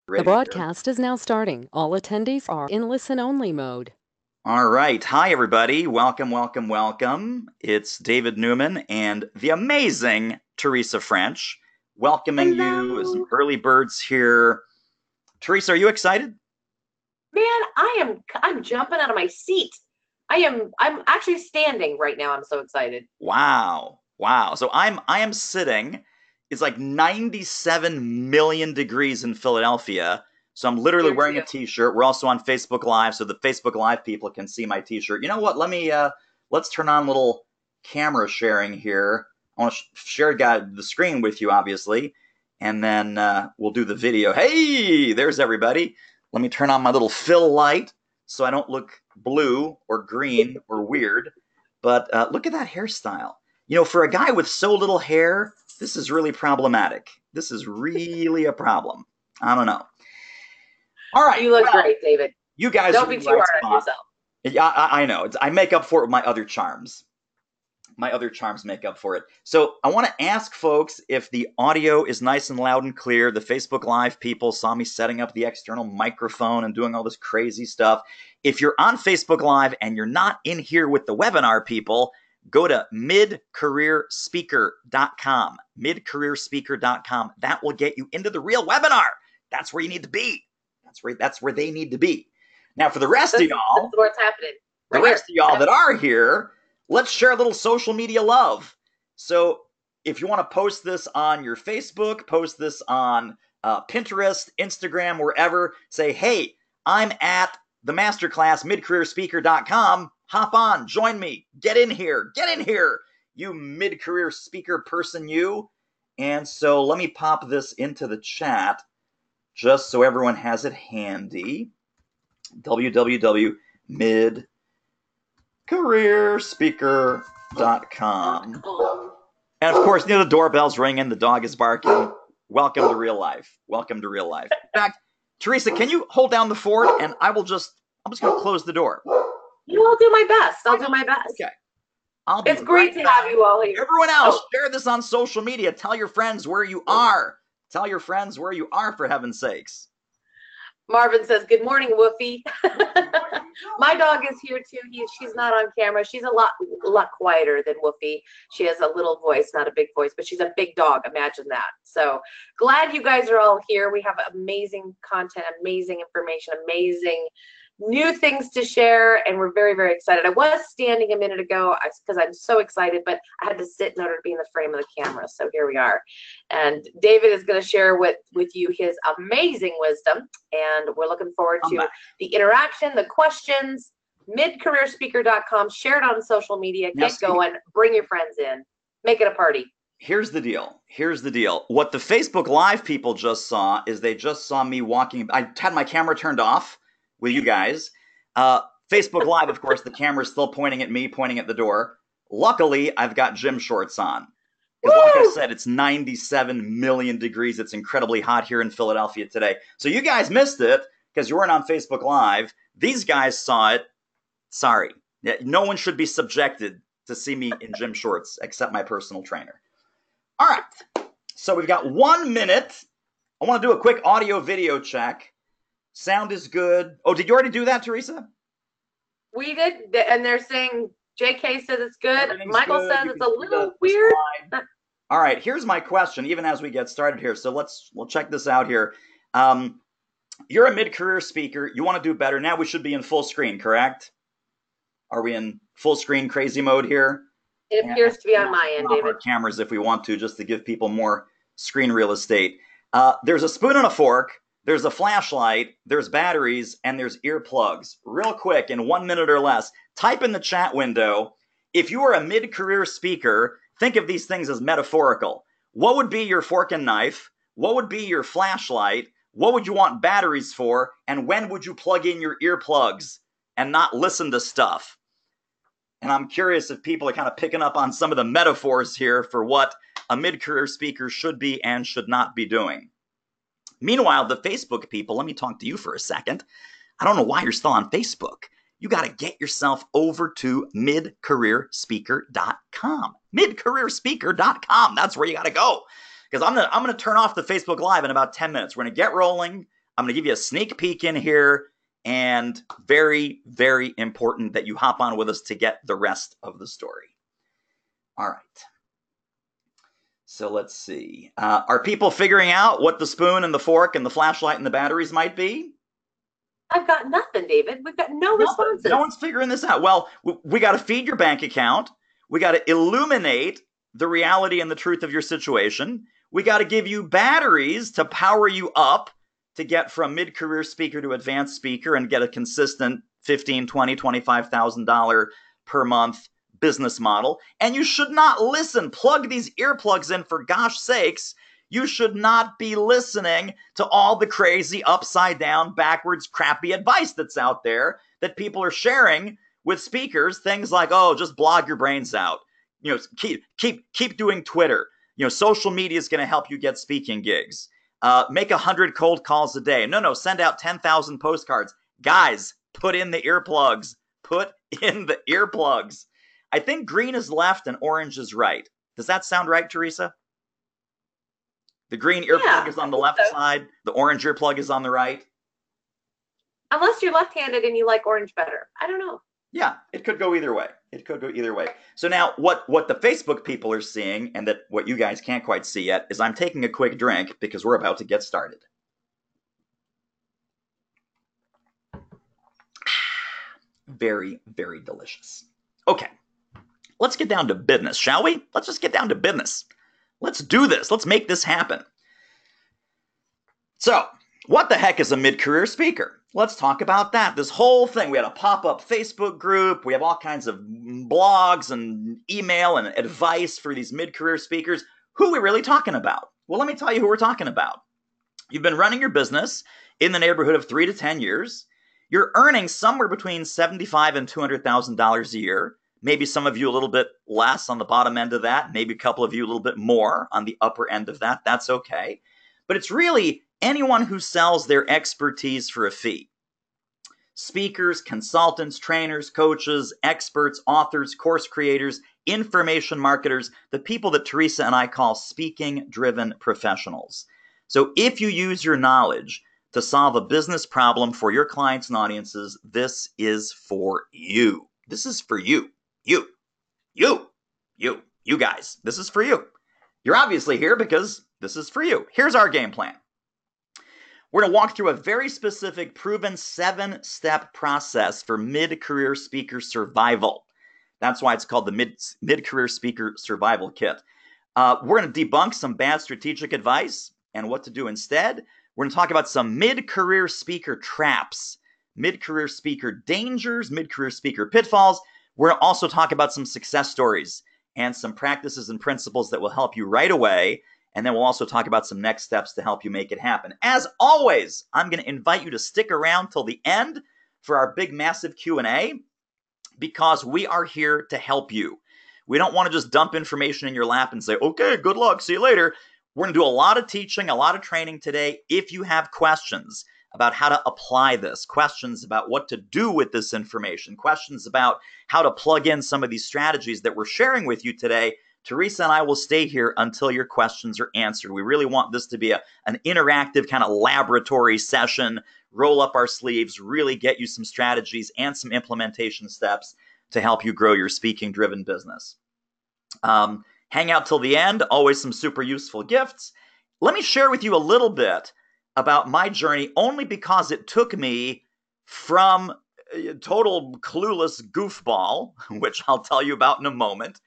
The Ready here. broadcast is now starting. All attendees are in listen-only mode. All right. Hi, everybody. Welcome, welcome, welcome. It's David Newman and the amazing Teresa French welcoming you as some Hello. early birds here. Teresa, are you excited? Man, I'm jumping out of my seat. I'm actually standing right now. I'm so excited. Wow. Wow. So I am sitting. It's like 97 million degrees in Philadelphia. So I'm literally Here wearing a too. t-shirt. We're also on Facebook Live, so the Facebook Live people can see my t-shirt. You know what? Let's turn on a little camera sharing here. I want to share the screen with you, obviously, and then we'll do the video. Hey, there's everybody. Let me turn on my little fill light so I don't look blue or green or weird. But look at that hairstyle. You know, for a guy with so little hair, this is really problematic. This is really a problem. I don't know. All right. You look Well, great, David. you guys are Don't in be the too right hard on spot. yourself. Yeah, I know. I make up for it with my other charms. My other charms make up for it. So I want to ask folks if the audio is nice and loud and clear. The Facebook Live people saw me setting up the external microphone and doing all this crazy stuff. If you're on Facebook Live and you're not in here with the webinar people, go to midcareerspeaker.com. Midcareerspeaker.com. That will get you into the real webinar. That's where you need to be. That's where they need to be. Now, for the rest of This y'all, is what's happening. the Right rest here. of y'all that are here, let's share a little social media love. So if you want to post this on your Facebook, post this on Pinterest, Instagram, wherever, say, hey, I'm at the masterclass, midcareerspeaker.com. Hop on, join me, get in here, you mid-career speaker person, you. And so let me pop this into the chat just so everyone has it handy. www.midcareerspeaker.com. And of course, the doorbell's ringing, the dog is barking. Welcome to real life. Welcome to real life. In fact, Teresa, can you hold down the fort and I'm just going to close the door. I'll do my best. I'll do my best. Okay. I'll be It's great right to have you all here. Everyone else, share this on social media. Tell your friends where you are. Tell your friends where you are, for heaven's sakes. Marvin says, good morning, Woofy. My dog is here too. She's not on camera. She's a lot quieter than Woofy. She has a little voice, not a big voice, but she's a big dog. Imagine that. So glad you guys are all here. We have amazing content, amazing information, amazing new things to share, and we're very, very excited. I was standing a minute ago because I'm so excited, but I had to sit in order to be in the frame of the camera. So here we are. And David is going to share with you his amazing wisdom, and we're looking forward to the interaction, the questions. midcareerspeaker.com. Share it on social media. Get going. Bring your friends in. Make it a party. Here's the deal. What the Facebook Live people just saw is they just saw me walking. I had my camera turned off with you guys. Facebook Live, of course, the camera's still pointing at me, pointing at the door. Luckily, I've got gym shorts on. Because like I said, it's 97 million degrees. It's incredibly hot here in Philadelphia today. So you guys missed it because you weren't on Facebook Live. These guys saw it. Sorry. No one should be subjected to see me in gym shorts except my personal trainer. All right. So we've got 1 minute. I want to do a quick audio video check. Sound is good. Oh, did you already do that, Teresa? We did, and they're saying JK says it's good. Michael good. says it's a little weird. All right, here's my question, even as we get started here. So we'll check this out here. You're a mid-career speaker. You want to do better. Now we should be in full screen, correct? Are we in full screen crazy mode here? It appears to be on my end, David. Our cameras if we want to, just to give people more screen real estate. There's a spoon and a fork. There's a flashlight, there's batteries, and there's earplugs. Real quick, in 1 minute or less, type in the chat window, if you are a mid-career speaker, think of these things as metaphorical. What would be your fork and knife? What would be your flashlight? What would you want batteries for? And when would you plug in your earplugs and not listen to stuff? And I'm curious if people are kind of picking up on some of the metaphors here for what a mid-career speaker should be and should not be doing. Meanwhile, the Facebook people, let me talk to you for a second. I don't know why you're still on Facebook. You got to get yourself over to midcareerspeaker.com. Midcareerspeaker.com. That's where you got to go. Because I'm gonna turn off the Facebook Live in about 10 minutes. We're going to get rolling. I'm going to give you a sneak peek in here, and very, very important that you hop on with us to get the rest of the story. All right. So let's see. Are people figuring out what the spoon and the fork and the flashlight and the batteries might be? I've got nothing, David. We've got no responses. No one's figuring this out. Well, we got to feed your bank account. We got to illuminate the reality and the truth of your situation. We got to give you batteries to power you up to get from mid-career speaker to advanced speaker and get a consistent $15,000, $20,000, $25,000 per month business model. And you should not listen. Plug these earplugs in, for gosh sakes. You should not be listening to all the crazy upside down, backwards, crappy advice that's out there that people are sharing with speakers. Things like, oh, just blog your brains out. You know, keep doing Twitter. You know, social media is going to help you get speaking gigs. Make 100 cold calls a day. No, send out 10,000 postcards. Guys, put in the earplugs. Put in the earplugs. I think green is left and orange is right. Does that sound right, Teresa? The green earplug is on the left side. The orange earplug is on the right. Unless you're left-handed and you like orange better. I don't know. Yeah, it could go either way. It could go either way. So now what the Facebook people are seeing, and that what you guys can't quite see yet, is I'm taking a quick drink because we're about to get started. Very, very delicious. Okay, let's get down to business, shall we? Let's just get down to business. Let's do this. Let's make this happen. So, what the heck is a mid-career speaker? Let's talk about that. This whole thing. We had a pop-up Facebook group. We have all kinds of blogs and email and advice for these mid-career speakers. Who are we really talking about? Well, let me tell you who we're talking about. You've been running your business in the neighborhood of 3 to 10 years. You're earning somewhere between $75,000 and $200,000 a year. Maybe some of you a little bit less on the bottom end of that. Maybe a couple of you a little bit more on the upper end of that. That's okay. But it's really anyone who sells their expertise for a fee. Speakers, consultants, trainers, coaches, experts, authors, course creators, information marketers, the people that Teresa and I call speaking-driven professionals. So if you use your knowledge to solve a business problem for your clients and audiences, this is for you. This is for you. You guys. This is for you. You're obviously here because this is for you. Here's our game plan. We're going to walk through a very specific, proven 7-step process for mid-career speaker survival. That's why it's called the Mid-Career Speaker Survival Kit. We're going to debunk some bad strategic advice and what to do instead. We're going to talk about some mid-career speaker traps, mid-career speaker dangers, mid-career speaker pitfalls. We're going to also talk about some success stories and some practices and principles that will help you right away. And then we'll also talk about some next steps to help you make it happen. As always, I'm going to invite you to stick around till the end for our big, massive Q&A because we are here to help you. We don't want to just dump information in your lap and say, okay, good luck, see you later. We're going to do a lot of teaching, a lot of training today. If you have questions about how to apply this, questions about what to do with this information, questions about how to plug in some of these strategies that we're sharing with you today, Teresa and I will stay here until your questions are answered. We really want this to be an interactive kind of laboratory session, roll up our sleeves, really get you some strategies and some implementation steps to help you grow your speaking-driven business. Hang out till the end, always some super useful gifts. Let me share with you a little bit about my journey, only because it took me from a total clueless goofball, which I'll tell you about in a moment,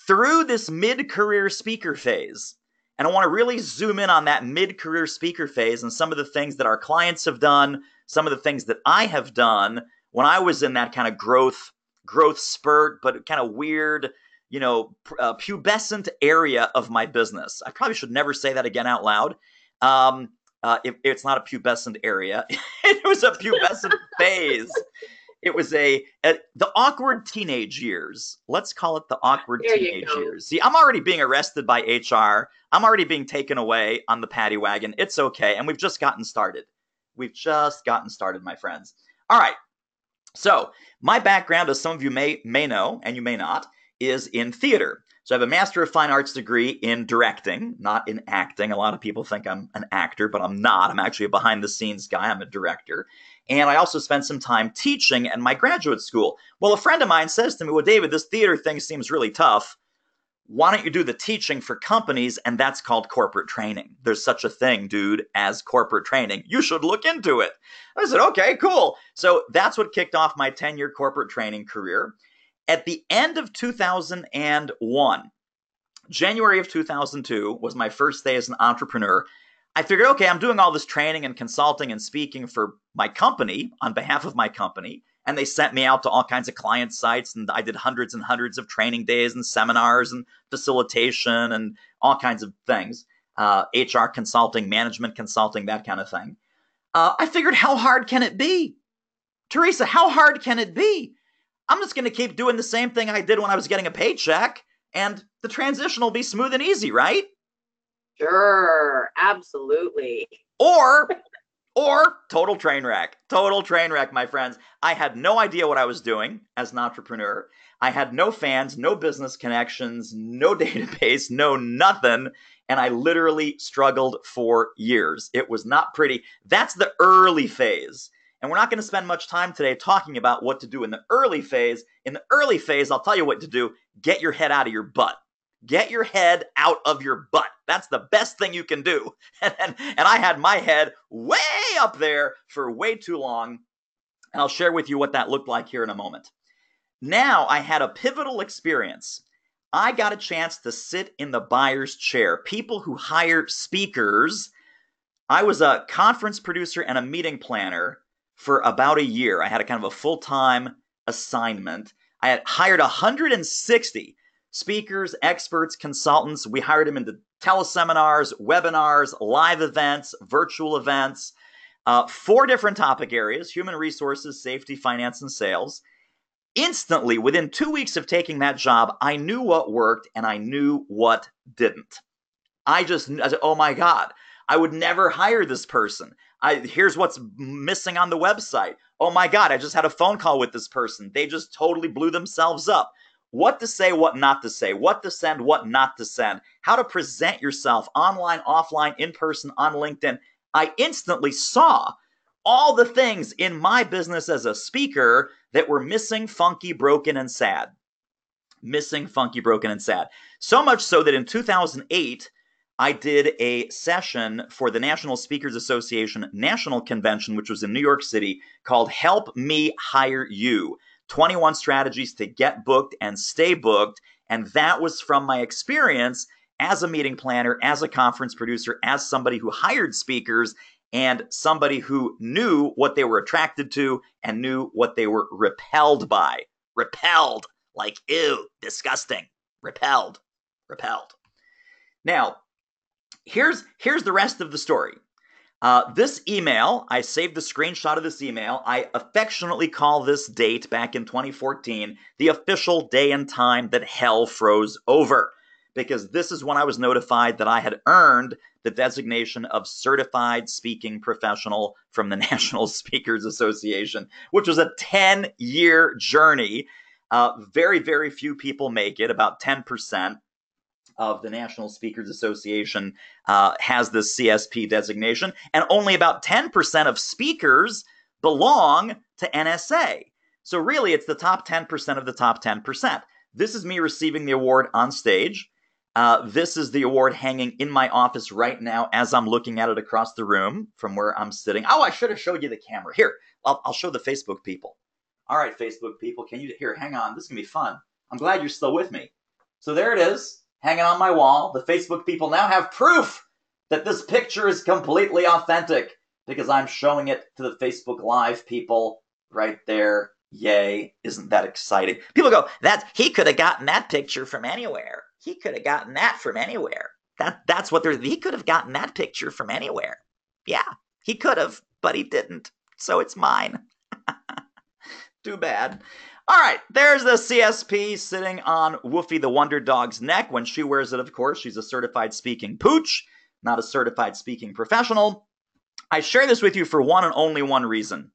through this mid-career speaker phase. And I want to really zoom in on that mid-career speaker phase and some of the things that our clients have done, some of the things that I have done when I was in that kind of growth spurt, but kind of weird, pubescent area of my business. I probably should never say that again out loud. It's not a pubescent area. It was a pubescent phase. It was the awkward teenage years. Let's call it the awkward teenage years. See, I'm already being arrested by HR. I'm already being taken away on the paddy wagon. It's okay. And we've just gotten started. My friends. All right. So my background, as some of you may know, and you may not, is in theater. So I have a Master of Fine Arts degree in directing, not in acting. A lot of people think I'm an actor, but I'm not. I'm actually a behind-the-scenes guy. I'm a director. And I also spent some time teaching at my graduate school. Well, a friend of mine says to me, well, David, this theater thing seems really tough. Why don't you do the teaching for companies? And that's called corporate training. There's such a thing, dude, as corporate training. You should look into it. I said, okay, cool. So that's what kicked off my 10-year corporate training career. At the end of 2001, January of 2002 was my first day as an entrepreneur. I figured, okay, I'm doing all this training and consulting and speaking for my company, on behalf of my company. And they sent me out to all kinds of client sites, and I did hundreds and hundreds of training days and seminars and facilitation and all kinds of things. HR consulting, management consulting, that kind of thing. I figured, how hard can it be? Teresa, how hard can it be? I'm just going to keep doing the same thing I did when I was getting a paycheck, and the transition will be smooth and easy, right? Sure, absolutely. Or total train wreck. Total train wreck, my friends. I had no idea what I was doing as an entrepreneur. I had no fans, no business connections, no database, no nothing. And I literally struggled for years. It was not pretty. That's the early phase. And we're not going to spend much time today talking about what to do in the early phase. In the early phase, I'll tell you what to do. Get your head out of your butt. Get your head out of your butt. That's the best thing you can do. And I had my head way up there for way too long. And I'll share with you what that looked like here in a moment. Now I had a pivotal experience. I got a chance to sit in the buyer's chair. People who hire speakers. I was a conference producer and a meeting planner for about a year. I had a kind of a full-time assignment. I had hired 160 speakers, experts, consultants. We hired them into teleseminars, webinars, live events, virtual events, 4 different topic areas: human resources, safety, finance, and sales. Instantly, within 2 weeks of taking that job, I knew what worked and I knew what didn't. I said, oh my God, I would never hire this person. Here's what's missing on the website. Oh my God, I just had a phone call with this person. They just totally blew themselves up. What to say, what not to say, what to send, what not to send, how to present yourself online, offline, in person, on LinkedIn. I instantly saw all the things in my business as a speaker that were missing, funky, broken, and sad. Missing, funky, broken, and sad. So much so that in 2008, I did a session for the National Speakers Association National Convention, which was in New York City, called Help Me Hire You. 21 strategies to get booked and stay booked. And that was from my experience as a meeting planner, as a conference producer, as somebody who hired speakers, and somebody who knew what they were attracted to and knew what they were repelled by. Repelled, like, ew, disgusting. Repelled. Now, here's the rest of the story. This email, I saved the screenshot of this email. I affectionately call this date back in 2014 the official day and time that hell froze over, because this is when I was notified that I had earned the designation of Certified Speaking Professional from the National Speakers Association, which was a 10-year journey. Very, very few people make it, about 10%. Of the National Speakers Association has this CSP designation, and only about 10% of speakers belong to NSA. So really, it's the top 10% of the top 10%. This is me receiving the award on stage. This is the award hanging in my office right now as I'm looking at it across the room from where I'm sitting. Oh, I should have showed you the camera. Here, I'll show the Facebook people. All right, Facebook people, can you, here, hang on. This is going to be fun. I'm glad you're still with me. So there it is, hanging on my wall. The Facebook people now have proof that this picture is completely authentic because I'm showing it to the Facebook Live people right there. Yay. Isn't that exciting? People go, he could have gotten that picture from anywhere. He could have gotten that from anywhere. That's what he could have gotten that picture from anywhere. Yeah, he could have, but he didn't. So it's mine. Too bad. All right, there's the CSP sitting on Woofy the Wonder Dog's neck. When she wears it, of course, she's a certified speaking pooch, not a certified speaking professional. I share this with you for one and only one reason.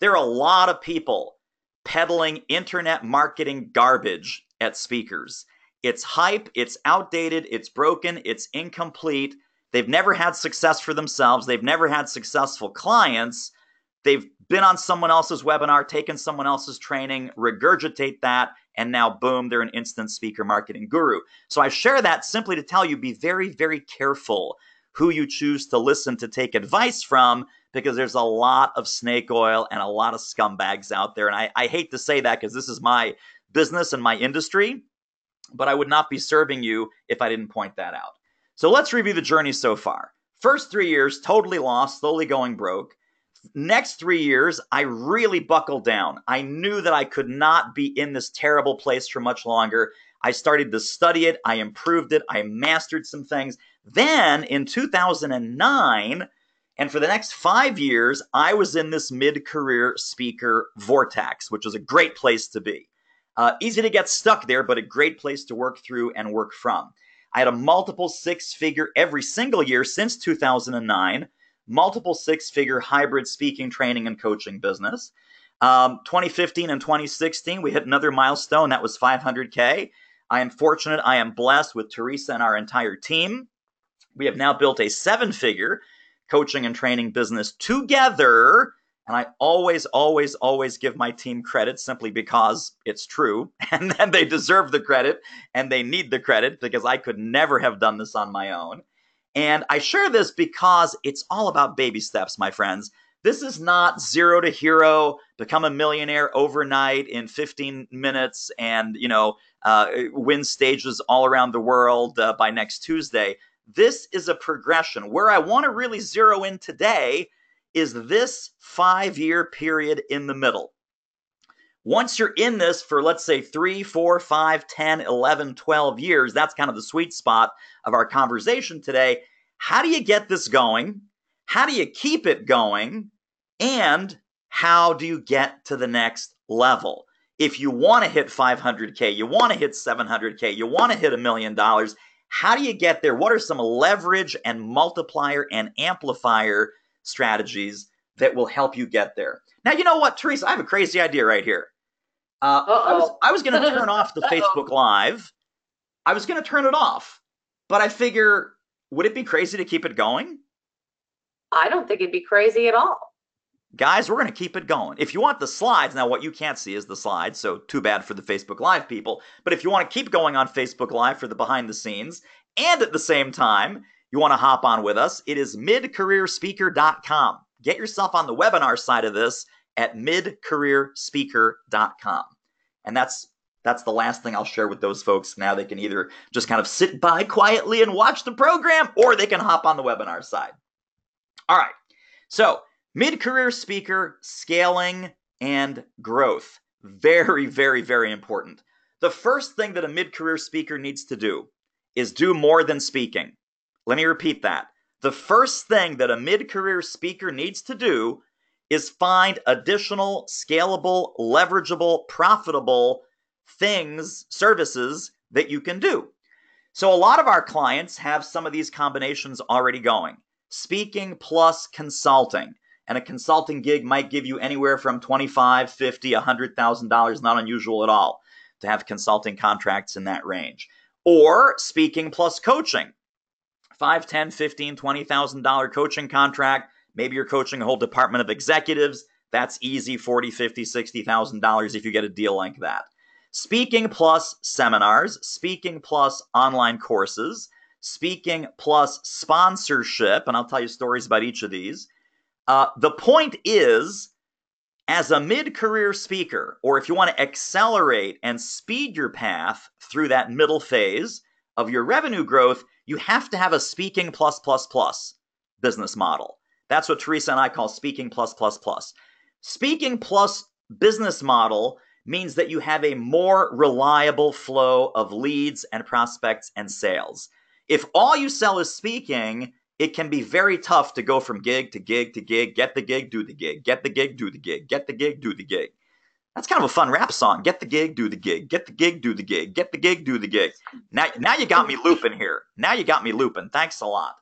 There are a lot of people peddling internet marketing garbage at speakers. It's hype, it's outdated, it's broken, it's incomplete. They've never had success for themselves. They've never had successful clients. They've been on someone else's webinar, taken someone else's training, regurgitate that, and now boom, they're an instant speaker marketing guru. So I share that simply to tell you, be very, very careful who you choose to listen to take advice from, because there's a lot of snake oil and a lot of scumbags out there. And I hate to say that because this is my business and my industry, but I would not be serving you if I didn't point that out. So let's review the journey so far. First 3 years, totally lost, slowly going broke. Next 3 years, I really buckled down. I knew that I could not be in this terrible place for much longer. I started to study it. I improved it. I mastered some things. Then in 2009, and for the next 5 years, I was in this mid-career speaker vortex, which is a great place to be. Easy to get stuck there, but a great place to work through and work from. I had a multiple six-figure every single year since 2009, multiple six-figure hybrid speaking, training, and coaching business. 2015 and 2016, we hit another milestone. That was 500K. I am fortunate. I am blessed with Teresa and our entire team. We have now built a seven-figure coaching and training business together. And I always, always, always give my team credit simply because it's true. And then they deserve the credit and they need the credit because I could never have done this on my own. And I share this because it's all about baby steps, my friends. This is not zero to hero, become a millionaire overnight in 15 minutes and, win stages all around the world by next Tuesday. This is a progression. Where I want to really zero in today is this 5-year period in the middle. Once you're in this for, let's say, 3, 4, 5, 10, 11, 12 years, that's kind of the sweet spot of our conversation today. How do you get this going? How do you keep it going? And how do you get to the next level? If you want to hit 500K, you want to hit 700K, you want to hit $1 million, how do you get there? What are some leverage and multiplier and amplifier strategies that will help you get there? Now, you know what, Teresa, I have a crazy idea right here. I was going to turn off the Facebook Live. I was going to turn it off, but I figure, would it be crazy to keep it going? I don't think it'd be crazy at all. Guys, we're going to keep it going. If you want the slides, now what you can't see is the slides, so too bad for the Facebook Live people. But if you want to keep going on Facebook Live for the behind the scenes, and at the same time, you want to hop on with us, it is midcareerspeaker.com. Get yourself on the webinar side of this at midcareerspeaker.com. And that's the last thing I'll share with those folks. Now they can either just kind of sit by quietly and watch the program, or they can hop on the webinar side. All right, so mid-career speaker, scaling, and growth. Very, very, very important. The first thing that a mid-career speaker needs to do is do more than speaking. Let me repeat that. The first thing that a mid-career speaker needs to do is find additional, scalable, leverageable, profitable things, services that you can do. So a lot of our clients have some of these combinations already going. Speaking plus consulting. And a consulting gig might give you anywhere from $25,000, $50,000, $100,000, not unusual at all to have consulting contracts in that range. Or speaking plus coaching, $5,000, $10,000, $15,000, $20,000 coaching contract. Maybe you're coaching a whole department of executives. That's easy, $40,000, $50,000, $60,000 if you get a deal like that. Speaking plus seminars, speaking plus online courses, speaking plus sponsorship, and I'll tell you stories about each of these. The point is, as a mid-career speaker, or if you want to accelerate and speed your path through that middle phase of your revenue growth, you have to have a speaking plus plus plus business model. That's what Teresa and I call speaking plus plus plus. Speaking plus business model means that you have a more reliable flow of leads and prospects and sales. If all you sell is speaking, it can be very tough to go from gig to gig to gig, get the gig, do the gig, get the gig, do the gig, get the gig, do the gig. That's kind of a fun rap song. Get the gig, do the gig, get the gig, do the gig, get the gig, do the gig. Now you got me looping here. Now you got me looping. Thanks a lot.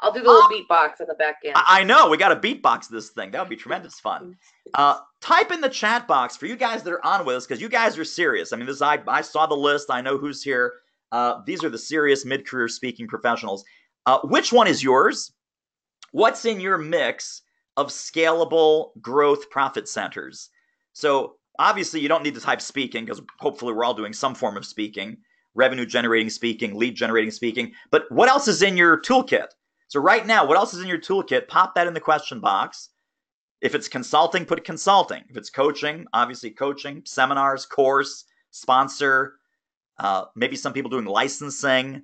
I'll do the little beatbox in the back end. I know. We got to beatbox this thing. That would be tremendous fun. Type in the chat box for you guys that are on with us, because you guys are serious. I mean, I saw the list. I know who's here. These are the serious mid-career speaking professionals. Which one is yours? What's in your mix of scalable growth profit centers? So obviously you don't need to type speaking, because hopefully we're all doing some form of speaking, revenue generating speaking, lead generating speaking. But what else is in your toolkit? So right now, what else is in your toolkit? Pop that in the question box. If it's consulting, put consulting. If it's coaching, obviously coaching, seminars, course, sponsor. Maybe some people doing licensing.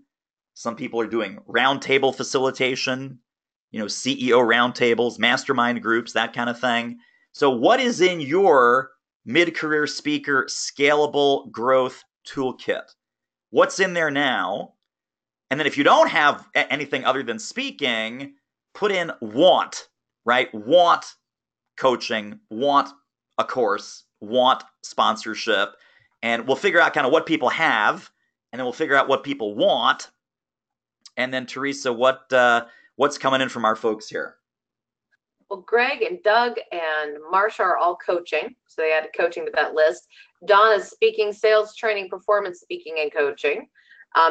Some people are doing roundtable facilitation, CEO roundtables, mastermind groups, that kind of thing. So what is in your mid-career speaker scalable growth toolkit? What's in there now? And then if you don't have anything other than speaking, put in want, right? Want coaching, want a course, want sponsorship, and we'll figure out kind of what people have, and then we'll figure out what people want. And then Teresa, what's coming in from our folks here? Well, Greg and Doug and Marsha are all coaching, so they added coaching to that list. Dawn is speaking, sales training, performance speaking, and coaching.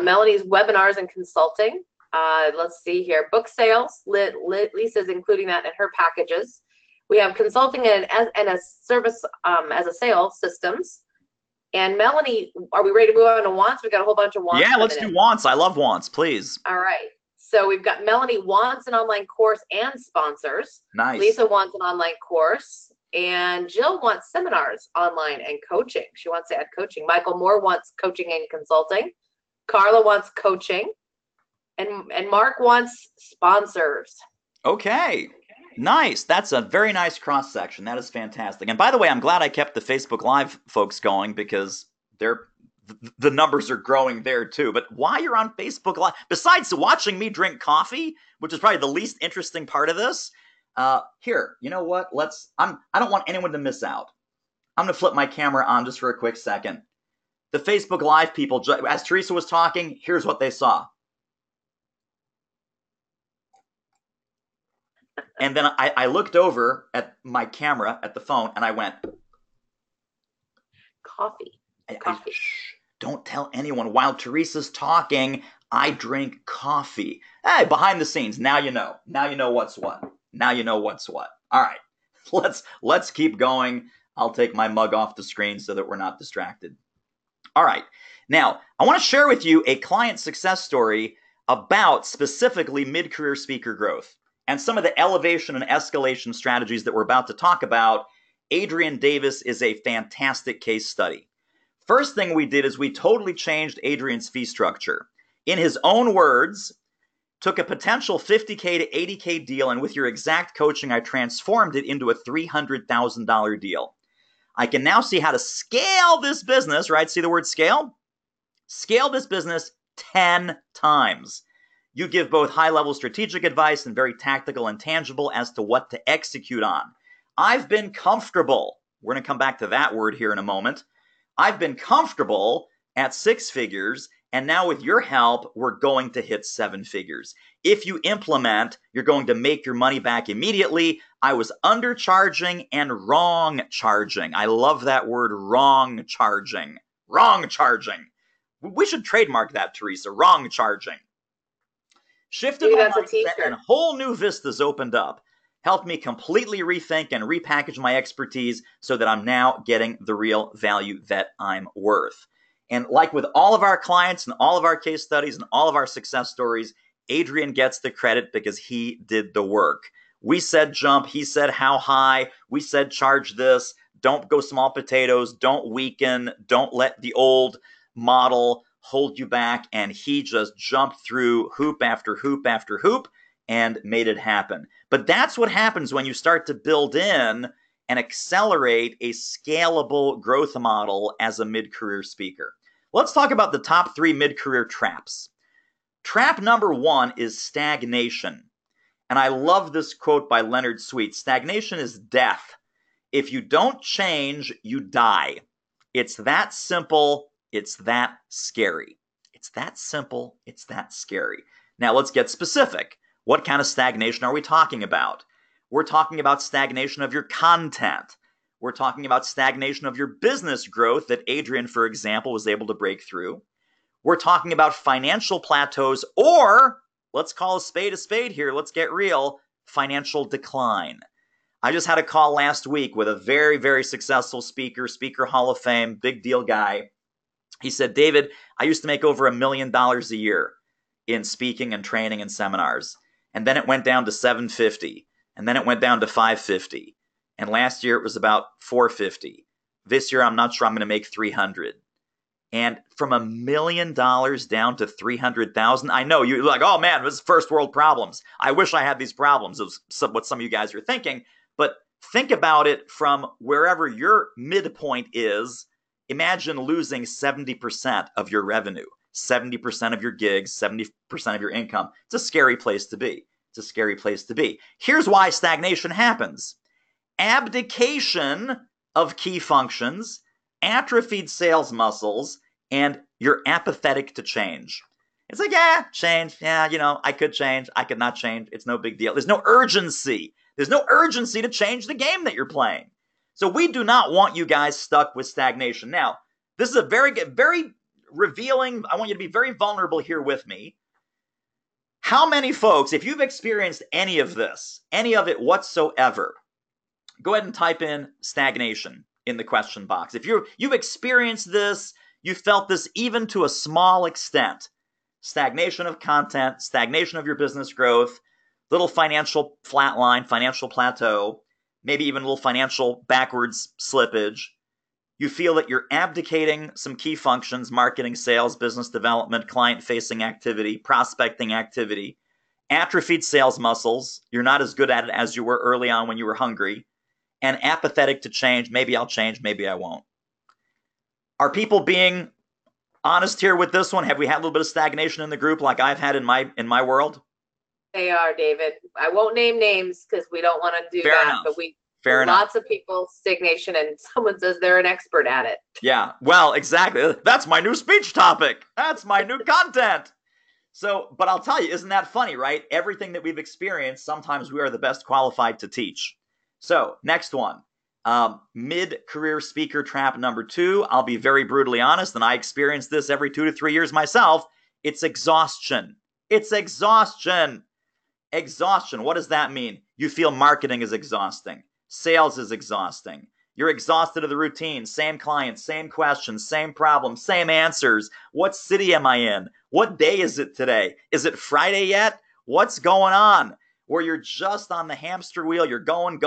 Melanie's webinars and consulting. Let's see here, book sales. Lisa's including that in her packages. We have consulting and a service as a sales systems. And Melanie, are we ready to move on to wants? We got a whole bunch of wants. Yeah, let's do wants. I love wants, please. All right. So we've got Melanie wants an online course and sponsors. Nice. Lisa wants an online course. And Jill wants seminars, online, and coaching. She wants to add coaching. Michael Moore wants coaching and consulting. Carla wants coaching. And Mark wants sponsors. Okay. Nice. That's a very nice cross section. That is fantastic. And by the way, I'm glad I kept the Facebook Live folks going, because the numbers are growing there too. But while you're on Facebook Live, besides watching me drink coffee, which is probably the least interesting part of this, here, you know what? I don't want anyone to miss out. I'm going to flip my camera on just for a quick second. The Facebook Live people, as Teresa was talking, here's what they saw. And then I looked over at my camera, at the phone, and I went, Coffee. Shh, don't tell anyone. While Teresa's talking, I drink coffee. Hey, behind the scenes, now you know. Now you know what's what. Now you know what's what. All right, let's keep going. I'll take my mug off the screen so that we're not distracted. All right, now I want to share with you a client success story about specifically mid-career speaker growth and some of the elevation and escalation strategies that we're about to talk about. Adrian Davis is a fantastic case study. First thing we did is we totally changed Adrian's fee structure. In his own words, took a potential $50K to $80K deal, and with your exact coaching, I transformed it into a $300,000 deal. I can now see how to scale this business, right? See the word scale? Scale this business 10 times. You give both high-level strategic advice and very tactical and tangible as to what to execute on. I've been comfortable. We're going to come back to that word here in a moment. I've been comfortable at 6 figures, and now with your help, we're going to hit 7 figures. If you implement, you're going to make your money back immediately. I was undercharging and wrong charging. I love that word, wrong charging. Wrong charging. We should trademark that, Teresa, wrong charging. Shifted my mindset and whole new vistas opened up. Helped me completely rethink and repackage my expertise so that I'm now getting the real value that I'm worth. And like with all of our clients and all of our case studies and all of our success stories, Adrian gets the credit because he did the work. We said jump, he said how high, we said charge this, don't go small potatoes, don't weaken, don't let the old model hold you back, and he just jumped through hoop after hoop after hoop and made it happen. But that's what happens when you start to build in and accelerate a scalable growth model as a mid-career speaker. Let's talk about the top 3 mid-career traps. Trap number 1 is stagnation. And I love this quote by Leonard Sweet. Stagnation is death. If you don't change, you die. It's that simple. It's that scary. It's that simple. It's that scary. Now let's get specific. What kind of stagnation are we talking about? We're talking about stagnation of your content. We're talking about stagnation of your business growth that Adrian, for example, was able to break through. We're talking about financial plateaus, or let's call a spade here. Let's get real. Financial decline. I just had a call last week with a very, very successful speaker Hall of Fame, big deal guy. He said, David, I used to make over $1 million a year in speaking and training and seminars. And then it went down to 750. And then it went down to 550. And last year it was about 450. This year I'm not sure I'm going to make 300. And from $1 million down to 300,000, I know you're like, oh man, this is first world problems. I wish I had these problems, is what some of you guys are thinking. But think about it from wherever your midpoint is. Imagine losing 70% of your revenue, 70% of your gigs, 70% of your income. It's a scary place to be. It's a scary place to be. Here's why stagnation happens. Abdication of key functions, atrophied sales muscles, and you're apathetic to change. It's like, change. Yeah, I could change. I could not change. It's no big deal. There's no urgency. There's no urgency to change the game that you're playing. So we do not want you guys stuck with stagnation. Now, this is a very revealing. I want you to be very vulnerable here with me. How many folks, if you've experienced any of this, any of it whatsoever, go ahead and type in stagnation in the question box. If you've experienced this, you felt this even to a small extent, stagnation of content, stagnation of your business growth, little financial flatline, financial plateau, maybe even a little financial backwards slippage. You feel that you're abdicating some key functions, marketing, sales, business development, client-facing activity, prospecting activity, atrophied sales muscles. You're not as good at it as you were early on when you were hungry, and apathetic to change. Maybe I'll change, maybe I won't. Are people being honest here with this one? Have we had a little bit of stagnation in the group like I've had in my world? They are, David. I won't name names because we don't want to do Fair that, enough. but lots of people, stagnation, and someone says they're an expert at it. Yeah, well, exactly. That's my new speech topic. That's my new content. So, but I'll tell you, isn't that funny, right? Everything that we've experienced, sometimes we are the best qualified to teach. So, next one. Mid-career speaker trap number 2. I'll be very brutally honest, and I experience this every 2 to 3 years myself. It's exhaustion. It's exhaustion. Exhaustion. What does that mean? You feel marketing is exhausting. Sales is exhausting. You're exhausted of the routine. Same clients, same questions, same problems, same answers. What city am I in? What day is it today? Is it Friday yet? What's going on? Where you're just on the hamster wheel. You're going,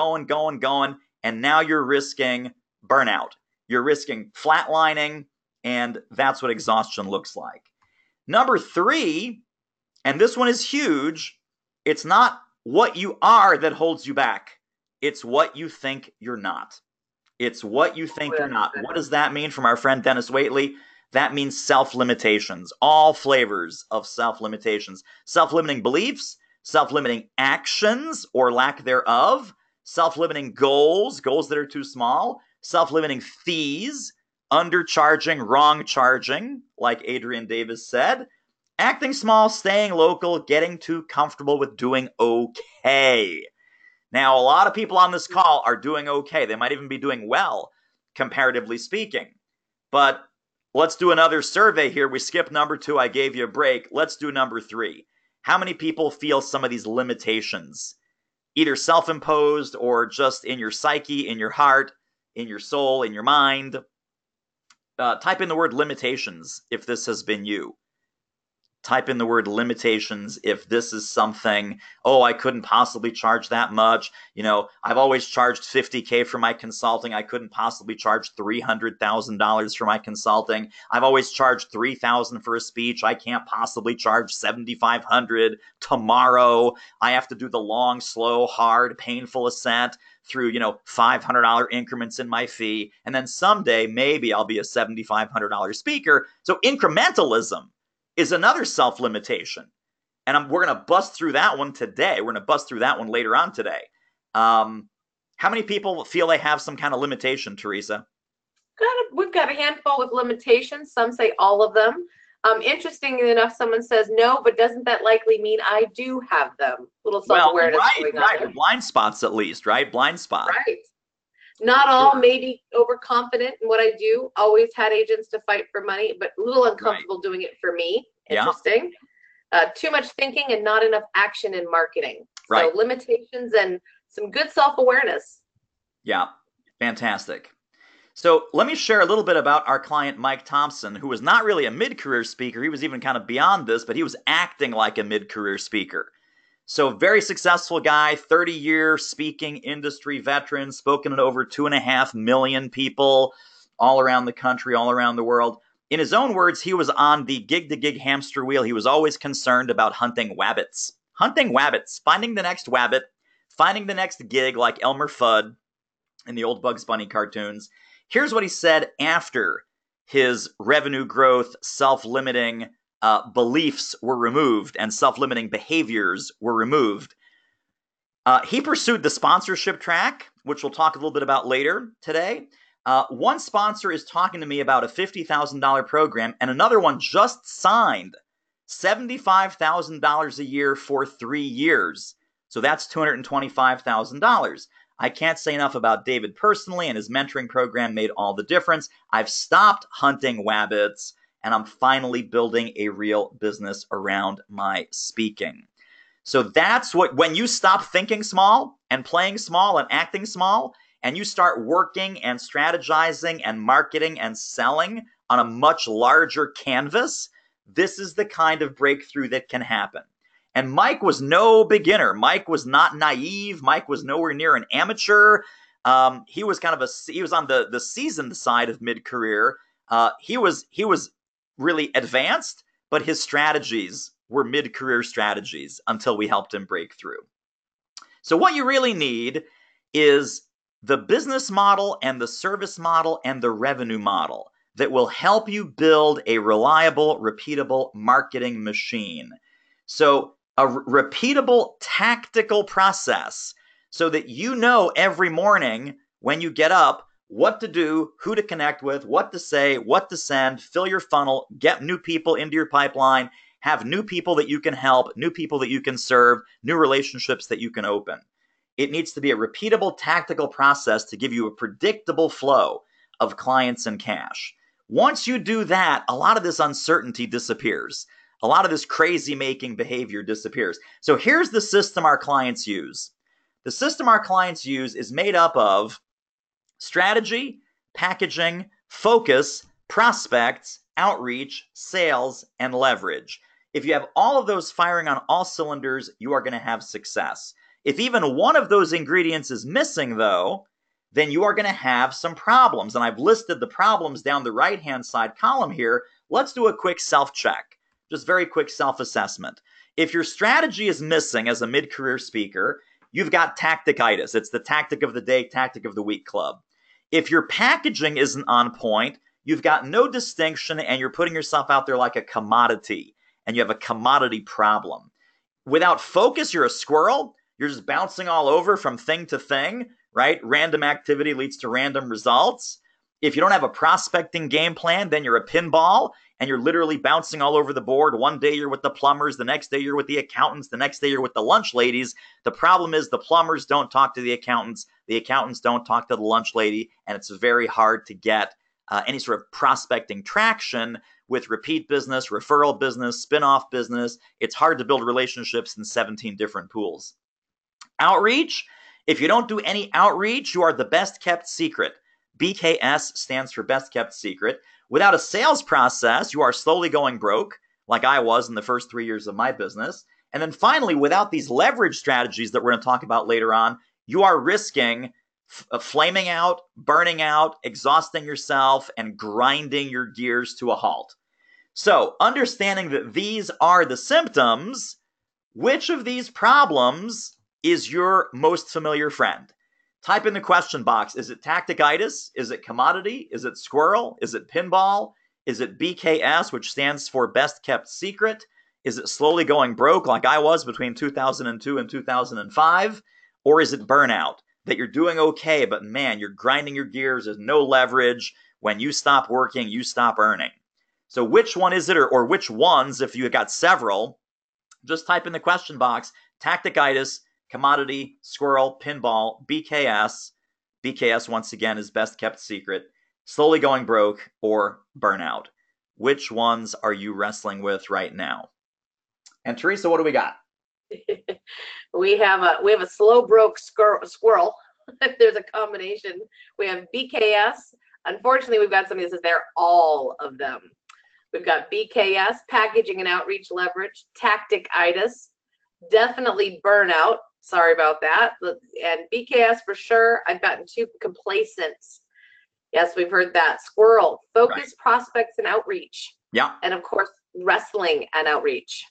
and now you're risking burnout. You're risking flatlining, and that's what exhaustion looks like. Number 3, and this one is huge, it's not what you are that holds you back. It's what you think you're not. It's what you think you're not. What does that mean from our friend Dennis Waitley? That means self-limitations, all flavors of self-limitations. Self-limiting beliefs, self-limiting actions or lack thereof, self-limiting goals that are too small, self-limiting fees, undercharging, wrong charging, like Adrian Davis said, acting small, staying local, getting too comfortable with doing okay. Now, a lot of people on this call are doing okay. They might even be doing well, comparatively speaking. But let's do another survey here. We skipped number 2. I gave you a break. Let's do number 3. How many people feel some of these limitations? Either self-imposed or just in your psyche, in your heart, in your soul, in your mind. Type in the word limitations if this has been you. Type in the word limitations if this is something, I couldn't possibly charge that much. I've always charged $50K for my consulting. I couldn't possibly charge $300,000 for my consulting. I've always charged $3,000 for a speech. I can't possibly charge $7,500 tomorrow. I have to do the long, slow, hard, painful ascent through, $500 increments in my fee. And then someday, maybe I'll be a $7,500 speaker. So incrementalism is another self-limitation. And we're going to bust through that one today. We're going to bust through that one later on today. How many people feel they have some kind of limitation, Teresa? We've got a handful with limitations. Some say all of them. Interesting enough, someone says no, but doesn't that likely mean I do have them? Little Well, self-awareness right, going on right. Or there. blind spots at least, right? Blind spot. Right. Not all, Sure. maybe overconfident in what I do. Always had agents to fight for money, but a little Right. uncomfortable doing it for me. Yeah. Interesting. Too much thinking and not enough action in marketing. Right. So limitations and some good self-awareness. Yeah. Fantastic. So let me share a little bit about our client, Mike Thompson, who was not really a mid-career speaker. He was even kind of beyond this, but he was acting like a mid-career speaker. So very successful guy, 30-year speaking industry veteran, spoken to over 2.5 million people all around the country, all around the world. In his own words, he was on the gig-to-gig hamster wheel. He was always concerned about hunting wabbits. Hunting wabbits, finding the next wabbit, finding the next gig like Elmer Fudd in the old Bugs Bunny cartoons. Here's what he said after his revenue growth, self-limiting beliefs were removed and self-limiting behaviors were removed. He pursued the sponsorship track, which we'll talk a little bit about later today. One sponsor is talking to me about a $50,000 program, and another one just signed $75,000 a year for 3 years. So that's $225,000. I can't say enough about David personally, and his mentoring program made all the difference. I've stopped hunting wabbits, and I'm finally building a real business around my speaking. So that's what, when you stop thinking small and playing small and acting small, and you start working and strategizing and marketing and selling on a much larger canvas, this is the kind of breakthrough that can happen. And Mike was no beginner. Mike was not naive. Mike was nowhere near an amateur. He was kind of he was on the seasoned side of mid-career. He was really advanced, but his strategies were mid-career strategies until we helped him break through. So what you really need is the business model and the service model and the revenue model that will help you build a reliable, repeatable marketing machine. So a repeatable tactical process so that you know every morning when you get up what to do, who to connect with, what to say, what to send, fill your funnel, get new people into your pipeline, have new people that you can help, new people that you can serve, new relationships that you can open. It needs to be a repeatable tactical process to give you a predictable flow of clients and cash. Once you do that, a lot of this uncertainty disappears. A lot of this crazy making behavior disappears. So here's the system our clients use. The system our clients use is made up of strategy, packaging, focus, prospects, outreach, sales, and leverage. If you have all of those firing on all cylinders, you are going to have success. If even one of those ingredients is missing, though, then you are going to have some problems. And I've listed the problems down the right-hand side column here. Let's do a quick self-check, just very quick self-assessment. If your strategy is missing as a mid-career speaker, you've got tacticitis. It's the tactic of the day, tactic of the week club. If your packaging isn't on point, you've got no distinction and you're putting yourself out there like a commodity, and you have a commodity problem. Without focus, you're a squirrel. You're just bouncing all over from thing to thing, right? Random activity leads to random results. If you don't have a prospecting game plan, then you're a pinball and you're literally bouncing all over the board. One day you're with the plumbers, the next day you're with the accountants, the next day you're with the lunch ladies. The problem is the plumbers don't talk to the accountants don't talk to the lunch lady, and it's very hard to get any sort of prospecting traction with repeat business, referral business, spin-off business. It's hard to build relationships in 17 different pools. Outreach, if you don't do any outreach, you are the best kept secret. BKS stands for best kept secret. Without a sales process, you are slowly going broke, like I was in the first 3 years of my business. And then finally, without these leverage strategies that we're going to talk about later on, you are risking flaming out, burning out, exhausting yourself, and grinding your gears to a halt. So, understanding that these are the symptoms, which of these problems is your most familiar friend? Type in the question box. Is it tacticitis? Is it commodity? Is it squirrel? Is it pinball? Is it BKS, which stands for best kept secret? Is it slowly going broke like I was between 2002 and 2005? Or is it burnout? That you're doing okay, but man, you're grinding your gears. There's no leverage. When you stop working, you stop earning. So which one is it, or which ones, if you got several, just type in the question box, tacticitis, commodity, squirrel, pinball, BKS. BKS, once again, is best kept secret, slowly going broke, or burnout. Which ones are you wrestling with right now? And Teresa, what do we got? We have a slow broke squirrel. There's a combination. We have BKS. Unfortunately, we've got somebody that says they're all of them. We've got BKS, packaging and outreach leverage, tacticitis, definitely burnout. Sorry about that. And BKS for sure. I've gotten too complacent. Yes, we've heard that. Squirrel, focus, right. Prospects, and outreach. Yeah. And of course, wrestling and outreach.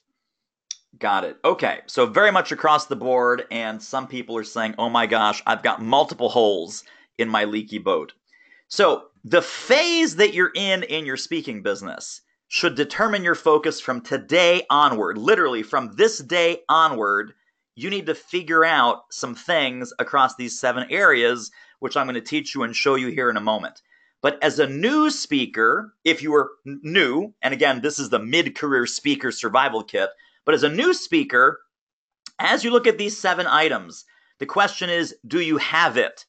Got it. Okay. So very much across the board. And some people are saying, oh my gosh, I've got multiple holes in my leaky boat. So the phase that you're in your speaking business should determine your focus from today onward. Literally from this day onward, you need to figure out some things across these 7 areas, which I'm going to teach you and show you here in a moment. But as a new speaker, if you are new, and again, this is the mid-career speaker survival kit, but as a new speaker, as you look at these 7 items, the question is, do you have it?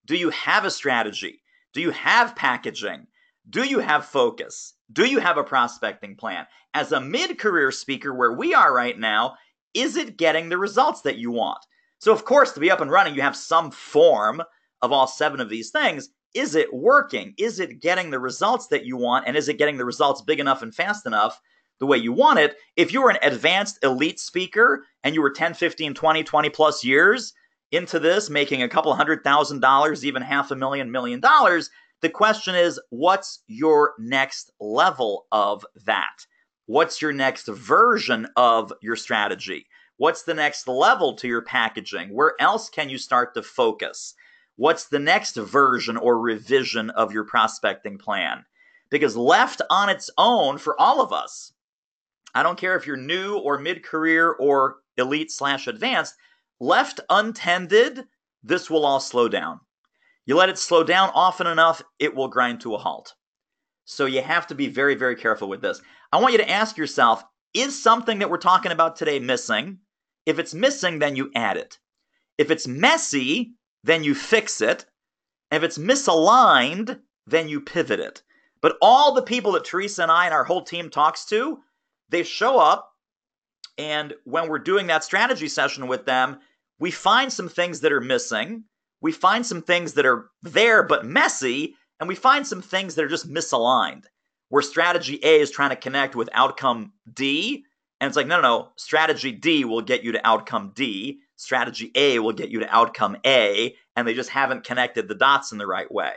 Do you have a strategy? Do you have packaging? Do you have focus? Do you have a prospecting plan? As a mid-career speaker where we are right now, is it getting the results that you want? So of course, to be up and running, you have some form of all 7 of these things. Is it working? Is it getting the results that you want? And is it getting the results big enough and fast enough the way you want it? If you were an advanced elite speaker and you were 10, 15, 20 plus years into this, making a couple $100,000, even $500,000, $1 million, the question is, what's your next level of that? What's your next version of your strategy? What's the next level to your packaging? Where else can you start to focus? What's the next version or revision of your prospecting plan? Because left on its own for all of us, I don't care if you're new or mid-career or elite/advanced, left untended, this will all slow down. You let it slow down often enough, it will grind to a halt. So you have to be very, very careful with this. I want you to ask yourself, is something that we're talking about today missing? If it's missing, then you add it. If it's messy, then you fix it. If it's misaligned, then you pivot it. But all the people that Teresa and I and our whole team talks to, they show up, and when we're doing that strategy session with them, we find some things that are missing. We find some things that are there but messy, and we find some things that are just misaligned, where strategy A is trying to connect with outcome D, and it's like, no, strategy D will get you to outcome D, strategy A will get you to outcome A, and they just haven't connected the dots in the right way.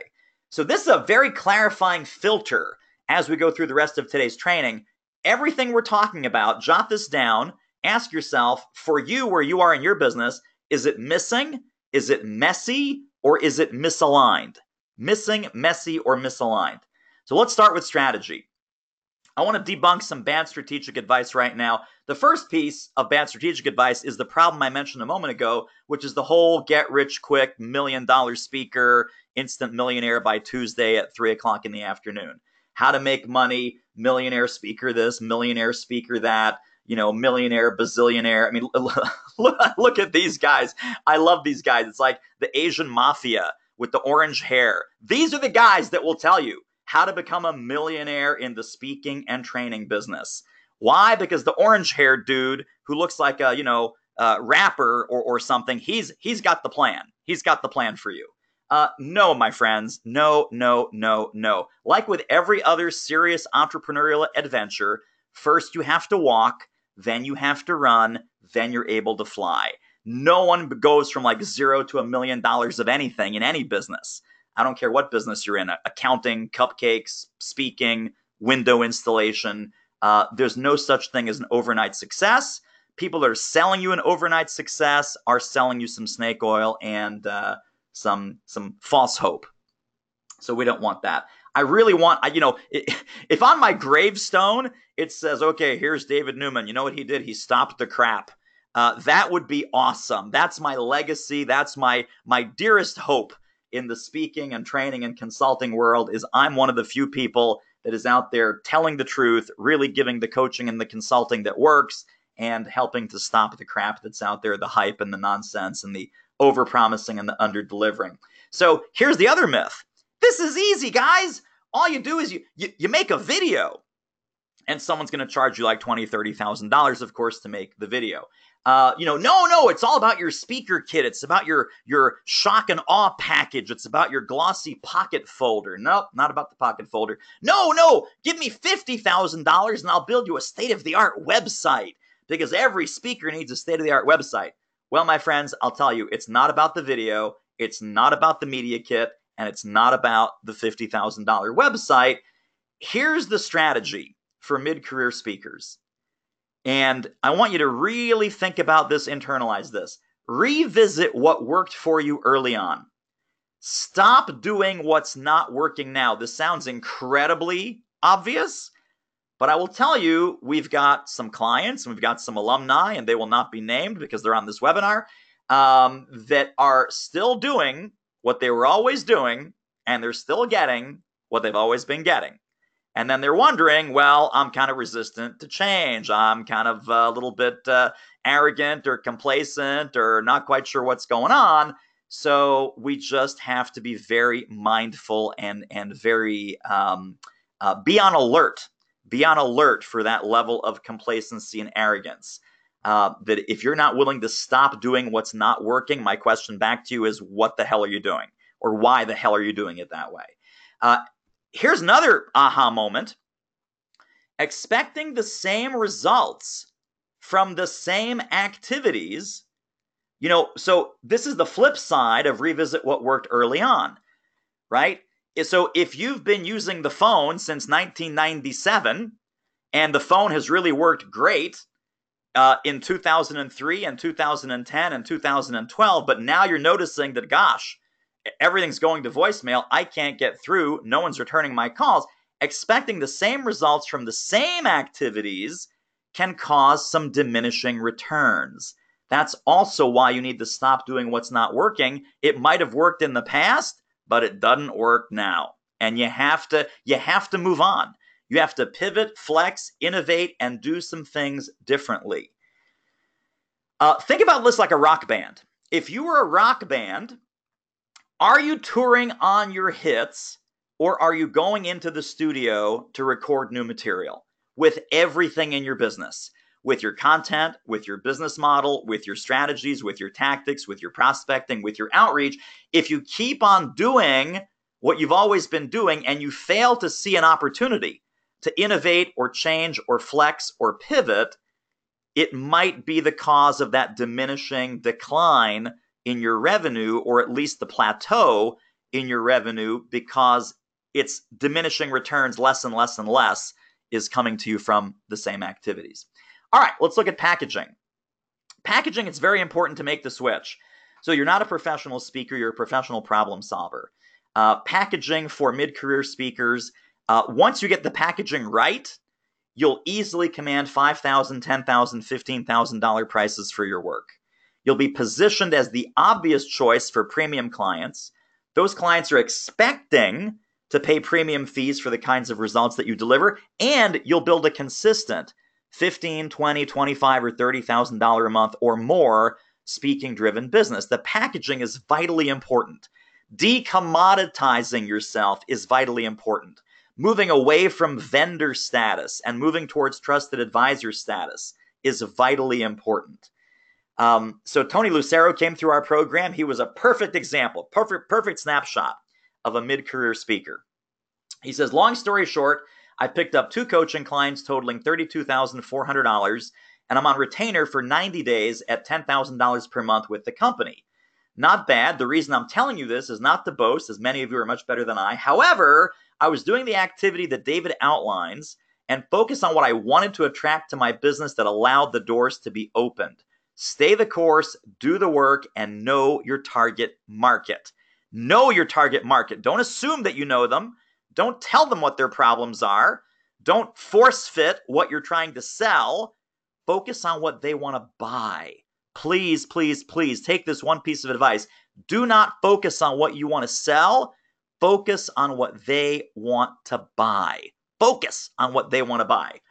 So this is a very clarifying filter as we go through the rest of today's training. Everything we're talking about, jot this down, ask yourself, for you where you are in your business, is it missing? Is it messy? Or is it misaligned? Missing, messy, or misaligned? So let's start with strategy. I want to debunk some bad strategic advice right now. The first piece of bad strategic advice is the problem I mentioned a moment ago, which is the whole get rich quick, $1 million speaker, instant millionaire by Tuesday at 3 o'clock in the afternoon. How to make money, millionaire speaker this, millionaire speaker that, millionaire, bazillionaire. I mean, look at these guys. I love these guys. It's like the Asian mafia with the orange hair. These are the guys that will tell you how to become a millionaire in the speaking and training business. Why? Because the orange-haired dude who looks like a, rapper or something, he's got the plan. He's got the plan for you. No, my friends. No. Like with every other serious entrepreneurial adventure, first you have to walk, then you have to run, then you're able to fly. No one goes from like 0 to $1 million of anything in any business. I don't care what business you're in, accounting, cupcakes, speaking, window installation. There's no such thing as an overnight success. People that are selling you an overnight success are selling you some snake oil and some false hope. So we don't want that. I really want, if on my gravestone it says, okay, here's David Newman. You know what he did? He stopped the crap. That would be awesome. That's my legacy. That's my dearest hope in the speaking and training and consulting world, is I'm one of the few people that is out there telling the truth, really giving the coaching and the consulting that works, and helping to stop the crap that's out there, the hype and the nonsense and the over-promising and the under-delivering. So here's the other myth. This is easy, guys. All you do is you make a video, and someone's going to charge you like $20,000, $30,000, of course, to make the video. No, it's all about your speaker kit. It's about your shock and awe package. It's about your glossy pocket folder. Nope, not about the pocket folder. No, give me $50,000 and I'll build you a state-of-the-art website, because every speaker needs a state-of-the-art website. Well, my friends, I'll tell you, it's not about the video, it's not about the media kit, and it's not about the $50,000 website. Here's the strategy for mid-career speakers. And I want you to really think about this, internalize this. Revisit what worked for you early on. Stop doing what's not working now. This sounds incredibly obvious, but I will tell you, we've got some clients, and we've got some alumni, and they will not be named because they're on this webinar, that are still doing what they were always doing, and they're still getting what they've always been getting. And then they're wondering, well, I'm kind of resistant to change. I'm kind of a little bit arrogant or complacent or not quite sure what's going on. So we just have to be very mindful and very be on alert. Be on alert for that level of complacency and arrogance. That if you're not willing to stop doing what's not working, my question back to you is, what the hell are you doing? Or why the hell are you doing it that way? Here's another aha moment. Expecting the same results from the same activities. So this is the flip side of revisit what worked early on, right? So if you've been using the phone since 1997 and the phone has really worked great in 2003 and 2010 and 2012, but now you're noticing that, gosh, everything's going to voicemail, I can't get through, no one's returning my calls. Expecting the same results from the same activities can cause some diminishing returns. That's also why you need to stop doing what's not working. It might have worked in the past, but it doesn't work now. And you have to move on. You have to pivot, flex, innovate, and do some things differently. Think about this like a rock band. If you were a rock band, are you touring on your hits, or are you going into the studio to record new material with everything in your business? With your content, with your business model, with your strategies, with your tactics, with your prospecting, with your outreach. If you keep on doing what you've always been doing and you fail to see an opportunity to innovate or change or flex or pivot, it might be the cause of that diminishing decline in your revenue, or at least the plateau in your revenue, because it's diminishing returns, less and less and less is coming to you from the same activities. All right, let's look at packaging. Packaging, it's very important to make the switch. So you're not a professional speaker, you're a professional problem solver. Packaging for mid-career speakers, once you get the packaging right, you'll easily command $5,000, $10,000, $15,000 prices for your work. You'll be positioned as the obvious choice for premium clients. Those clients are expecting to pay premium fees for the kinds of results that you deliver, and you'll build a consistent $15,000, $20,000, $25,000, or $30,000 a month or more speaking-driven business. The packaging is vitally important. Decommoditizing yourself is vitally important. Moving away from vendor status and moving towards trusted advisor status is vitally important. So Tony Lucero came through our program. He was a perfect example, perfect snapshot of a mid-career speaker. He says, long story short, I picked up 2 coaching clients totaling $32,400, and I'm on retainer for 90 days at $10,000 per month with the company. Not bad. The reason I'm telling you this is not to boast, as many of you are much better than I. However, I was doing the activity that David outlines and focus on what I wanted to attract to my business that allowed the doors to be opened. Stay the course, do the work, and know your target market. Know your target market. Don't assume that you know them. Don't tell them what their problems are. Don't force fit what you're trying to sell. Focus on what they want to buy. Please, please, please take this one piece of advice. Do not focus on what you want to sell. Focus on what they want to buy. focus on what they want to buy.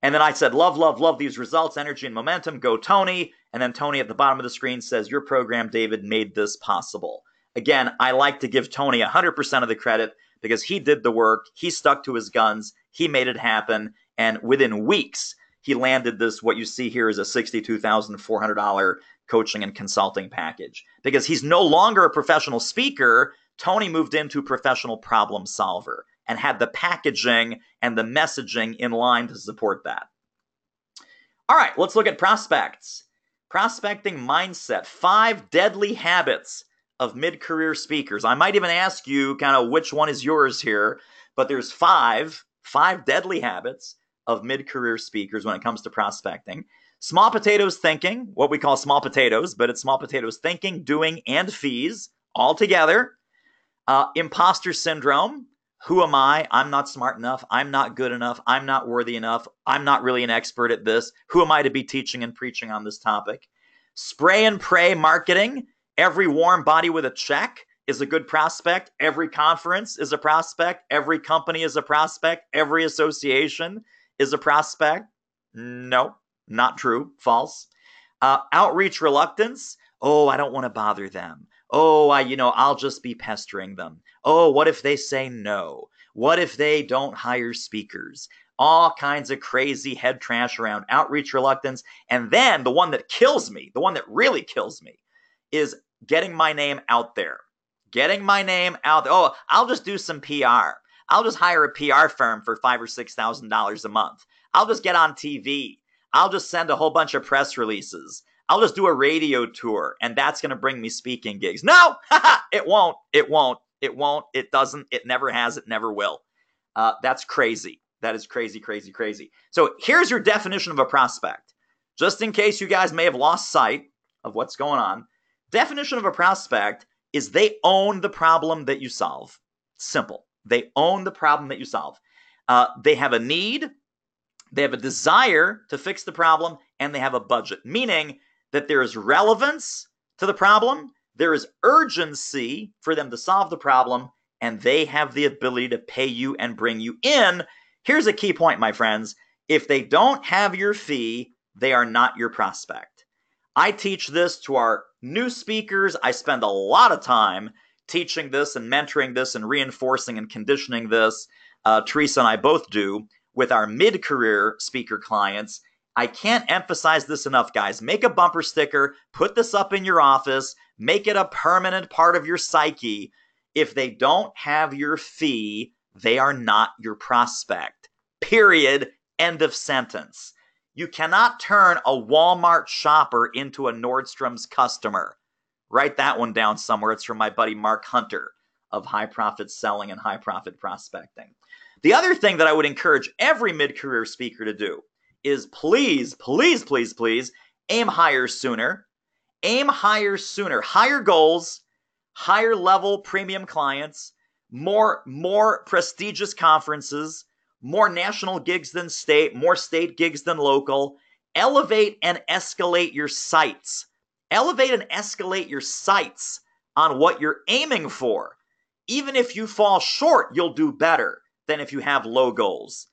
And then I said, love, love, love these results, energy and momentum, go Tony. And then Tony at the bottom of the screen says, your program, David, made this possible. Again, I like to give Tony 100% of the credit because he did the work, he stuck to his guns, he made it happen, and within weeks, he landed this, what you see here is a $62,400 coaching and consulting package. Because he's no longer a professional speaker, Tony moved into professional problem solver and had the packaging and the messaging in line to support that. All right, let's look at prospects. Prospecting mindset, 5 deadly habits of mid-career speakers. I might even ask you kind of which one is yours here, but there's five deadly habits of mid-career speakers when it comes to prospecting. Small potatoes thinking, what we call small potatoes, but it's small potatoes thinking, doing, and fees all together. Imposter syndrome. Who am I? I'm not smart enough. I'm not good enough. I'm not worthy enough. I'm not really an expert at this. Who am I to be teaching and preaching on this topic? Spray and pray marketing. Every warm body with a check is a good prospect. Every conference is a prospect. Every company is a prospect. Every association is a prospect. No, not true. False. Outreach reluctance. Oh, I don't want to bother them. Oh, I'll just be pestering them. Oh, what if they say no? What if they don't hire speakers? All kinds of crazy head trash around outreach reluctance. And then the one that kills me, the one that really kills me, is getting my name out there. Getting my name out there. Oh, I'll just do some PR. I'll just hire a PR firm for $5,000 or $6,000 a month. I'll just get on TV. I'll just send a whole bunch of press releases. I'll just do a radio tour, and that's going to bring me speaking gigs. No, it won't. It won't. It won't. It doesn't. It never has. It never will. That's crazy. That is crazy, crazy, crazy. So here's your definition of a prospect. Just in case you guys may have lost sight of what's going on. Definition of a prospect is they own the problem that you solve. Simple. They own the problem that you solve. They have a need, they have a desire to fix the problem, and they have a budget. Meaning that there is relevance to the problem, there is urgency for them to solve the problem, and they have the ability to pay you and bring you in. Here's a key point, my friends. If they don't have your fee, they are not your prospect. I teach this to our new speakers. I spend a lot of time teaching this and mentoring this and reinforcing and conditioning this. Teresa and I both do with our mid-career speaker clients. I can't emphasize this enough, guys. Make a bumper sticker, put this up in your office, make it a permanent part of your psyche. If they don't have your fee, they are not your prospect. Period. End of sentence. You cannot turn a Walmart shopper into a Nordstrom's customer. Write that one down somewhere. It's from my buddy Mark Hunter of High Profit Selling and High Profit Prospecting. The other thing that I would encourage every mid-career speaker to do is please, please, please, please aim higher sooner. Aim higher sooner. Higher goals, higher level premium clients, more prestigious conferences, more national gigs than state, more state gigs than local. Elevate and escalate your sights. Elevate and escalate your sights on what you're aiming for. Even if you fall short, you'll do better than if you have low goals.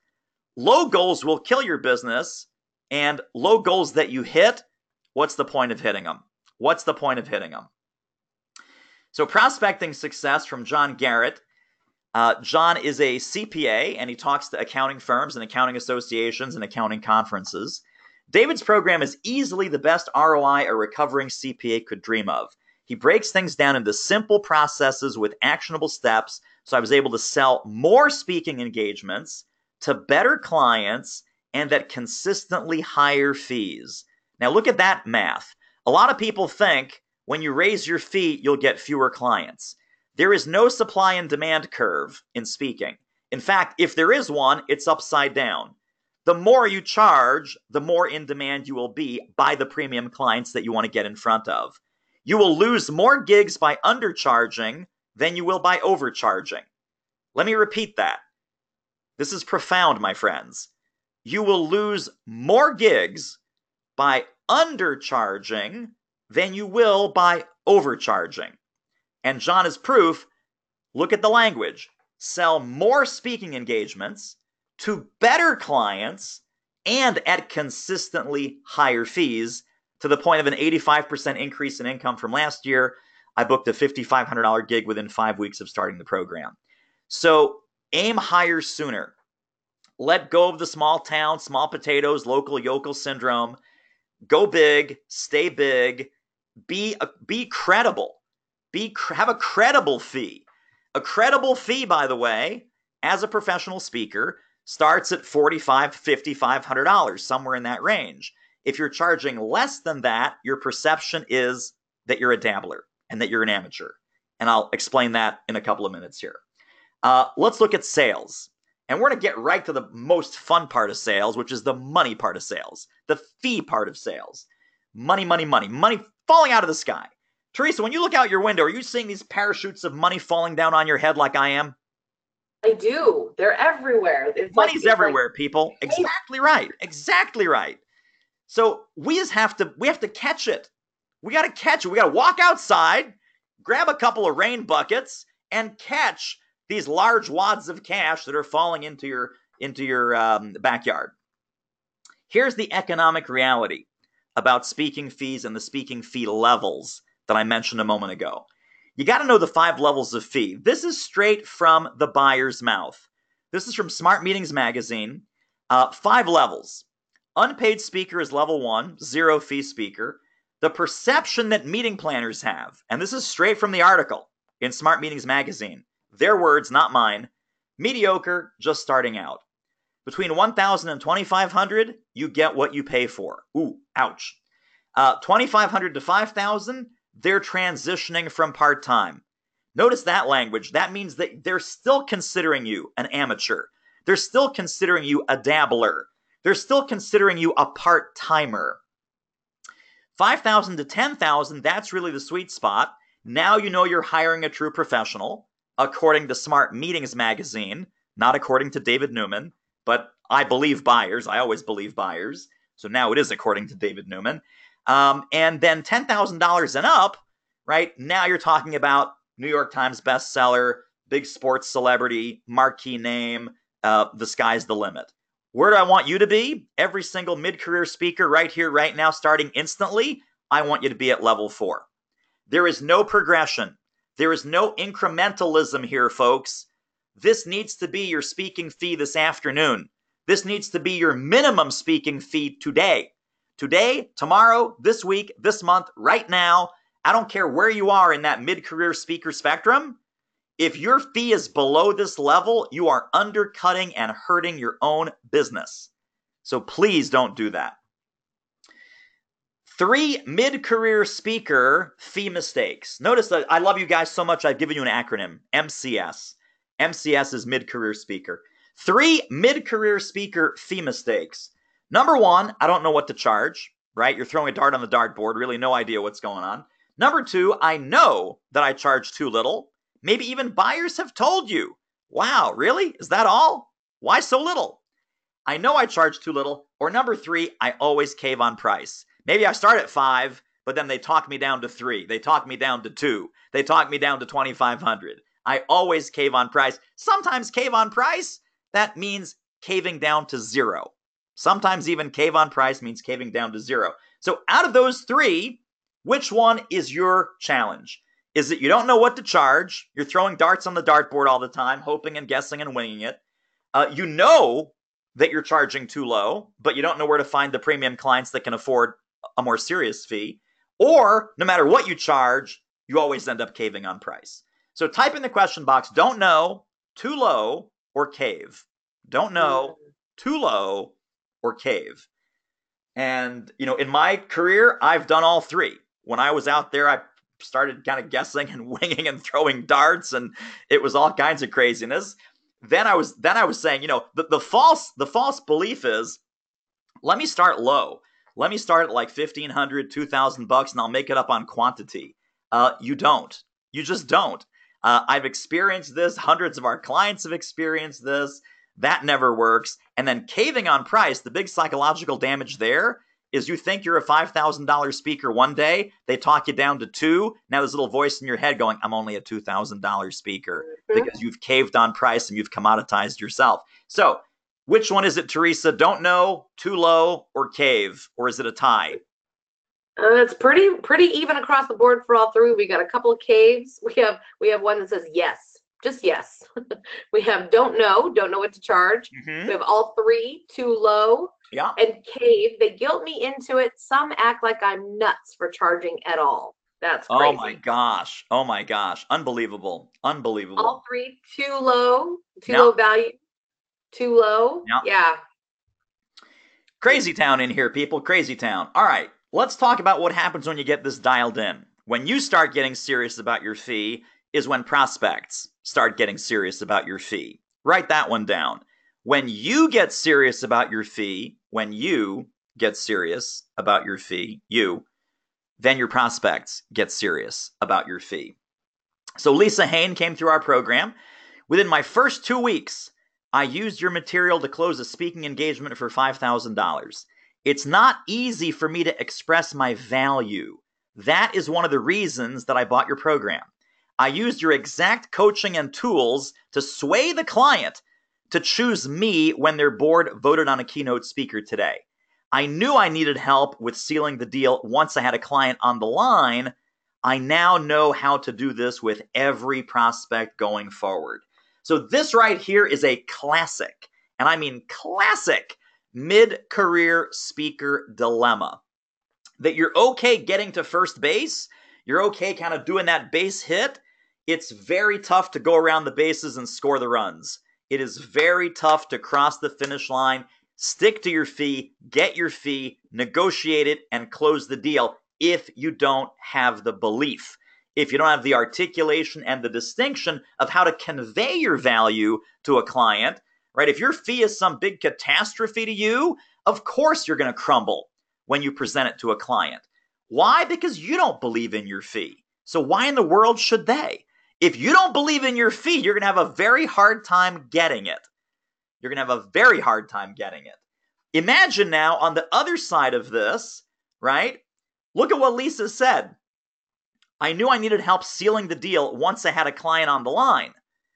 Low goals will kill your business, and low goals that you hit, what's the point of hitting them? What's the point of hitting them? So prospecting success from John Garrett. John is a CPA, and he talks to accounting firms and accounting associations and accounting conferences. David's program is easily the best ROI a recovering CPA could dream of. He breaks things down into simple processes with actionable steps, so I was able to sell more speaking engagements to better clients and at consistently higher fees. Now look at that math. A lot of people think when you raise your fee, you'll get fewer clients. There is no supply and demand curve in speaking. In fact, if there is one, it's upside down. The more you charge, the more in demand you will be by the premium clients that you want to get in front of. You will lose more gigs by undercharging than you will by overcharging. Let me repeat that. This is profound, my friends. You will lose more gigs by undercharging than you will by overcharging. And John is proof. Look at the language. Sell more speaking engagements to better clients and at consistently higher fees, to the point of an 85% increase in income from last year. I booked a $5,500 gig within 5 weeks of starting the program. So aim higher sooner. Let go of the small town, small potatoes, local yokel syndrome. Go big, stay big, be credible. Have a credible fee. A credible fee, by the way, as a professional speaker, starts at $4,500, $5,500, somewhere in that range. If you're charging less than that, your perception is that you're a dabbler and that you're an amateur. And I'll explain that in a couple of minutes here. Let's look at sales. And we're going to get right to the most fun part of sales, which is the money part of sales, the fee part of sales. Money, money, money, money falling out of the sky. Teresa, when you look out your window, are you seeing these parachutes of money falling down on your head like I am? I do. They're everywhere. Money's everywhere, people. Exactly right. Exactly right. So we have to catch it. We got to catch it. We got to walk outside, grab a couple of rain buckets, and catch these large wads of cash that are falling into your backyard. Here's the economic reality about speaking fees and the speaking fee levels that I mentioned a moment ago. You got to know the 5 levels of fee. This is straight from the buyer's mouth. This is from Smart Meetings Magazine. 5 levels. Unpaid speaker is level 1, 0 fee speaker. The perception that meeting planners have, and this is straight from the article in Smart Meetings Magazine. Their words, not mine. Mediocre, just starting out. Between $1,000 and $2,500, you get what you pay for. Ooh, ouch. $2,500 to $5,000, they're transitioning from part-time. Notice that language. That means that they're still considering you an amateur. They're still considering you a dabbler. They're still considering you a part-timer. $5,000 to $10,000, that's really the sweet spot. Now you know you're hiring a true professional, according to Smart Meetings Magazine, not according to David Newman, but I believe buyers. I always believe buyers. So now it is according to David Newman. And then $10,000 and up, right? Now you're talking about New York Times bestseller, big sports celebrity, marquee name, the sky's the limit. Where do I want you to be? Every single mid-career speaker right here, right now, starting instantly, I want you to be at level 4. There is no progression. There is no incrementalism here, folks. This needs to be your speaking fee this afternoon. This needs to be your minimum speaking fee today. Today, tomorrow, this week, this month, right now. I don't care where you are in that mid-career speaker spectrum. If your fee is below this level, you are undercutting and hurting your own business. So please don't do that. 3 mid-career speaker fee mistakes. Notice that I love you guys so much, I've given you an acronym, MCS. MCS is mid-career speaker. 3 mid-career speaker fee mistakes. Number 1, I don't know what to charge, right? You're throwing a dart on the dartboard, really no idea what's going on. Number 2, I know that I charge too little. Maybe even buyers have told you, wow, really? Is that all? Why so little? I know I charge too little. Or number 3, I always cave on price. Maybe I start at 5, but then they talk me down to 3. They talk me down to 2. They talk me down to 2,500. I always cave on price. Sometimes cave on price, that means caving down to 0. Sometimes even cave on price means caving down to 0. So out of those 3, which one is your challenge? Is it you don't know what to charge? You're throwing darts on the dartboard all the time, hoping and guessing and winging it. You know that you're charging too low, but you don't know where to find the premium clients that can afford a more serious fee. Or no matter what you charge, you always end up caving on price. So type in the question box, don't know, too low, or cave. Don't know, too low, or cave. And, in my career, I've done all 3. When I was out there, I started kind of guessing and winging and throwing darts, and it was all kinds of craziness. Then I was saying, the false belief is, let me start low. Let me start at like $1,500, $2,000, and I'll make it up on quantity. You don't. You just don't. I've experienced this. Hundreds of our clients have experienced this. That never works. And then caving on price, the big psychological damage there is you think you're a $5,000 speaker one day, they talk you down to 2. Now there's a little voice in your head going, I'm only a $2,000 speaker, because you've caved on price and you've commoditized yourself. So Which one is it, Teresa? Don't know, too low, or cave? Or is it a tie? It's pretty even across the board for all three. We got a couple of caves. We have one that says yes, just yes. We have don't know what to charge. Mm-hmm. We have all three, too low, Yeah. and cave. They guilt me into it. Some act like I'm nuts for charging at all. That's crazy. Oh my gosh. Oh my gosh. Unbelievable. Unbelievable. All three, too low, Yeah. low value, too low. Yeah. Crazy town in here, people. Crazy town. All right. Let's talk about what happens when you get this dialed in. When you start getting serious about your fee is when prospects start getting serious about your fee. Write that one down. When you get serious about your fee, then your prospects get serious about your fee. So Lisa Hain came through our program. Within my first 2 weeks, I used your material to close a speaking engagement for $5,000. It's not easy for me to express my value. That is one of the reasons that I bought your program. I used your exact coaching and tools to sway the client to choose me when their board voted on a keynote speaker today. I knew I needed help with sealing the deal once I had a client on the line. I now know how to do this with every prospect going forward. So this right here is a classic, and I mean classic, mid-career speaker dilemma. That you're okay getting to first base, you're okay kind of doing that base hit. It's very tough to go around the bases and score the runs. It is very tough to cross the finish line, stick to your fee, get your fee, negotiate it, and close the deal if you don't have the belief. If you don't have the articulation and the distinction of how to convey your value to a client, right? If your fee is some big catastrophe to you, of course you're going to crumble when you present it to a client. Why? Because you don't believe in your fee. So why in the world should they? If you don't believe in your fee, you're going to have a very hard time getting it. You're going to have a very hard time getting it. Imagine now on the other side of this, right? Look at what Lisa said. I knew I needed help sealing the deal once I had a client on the line,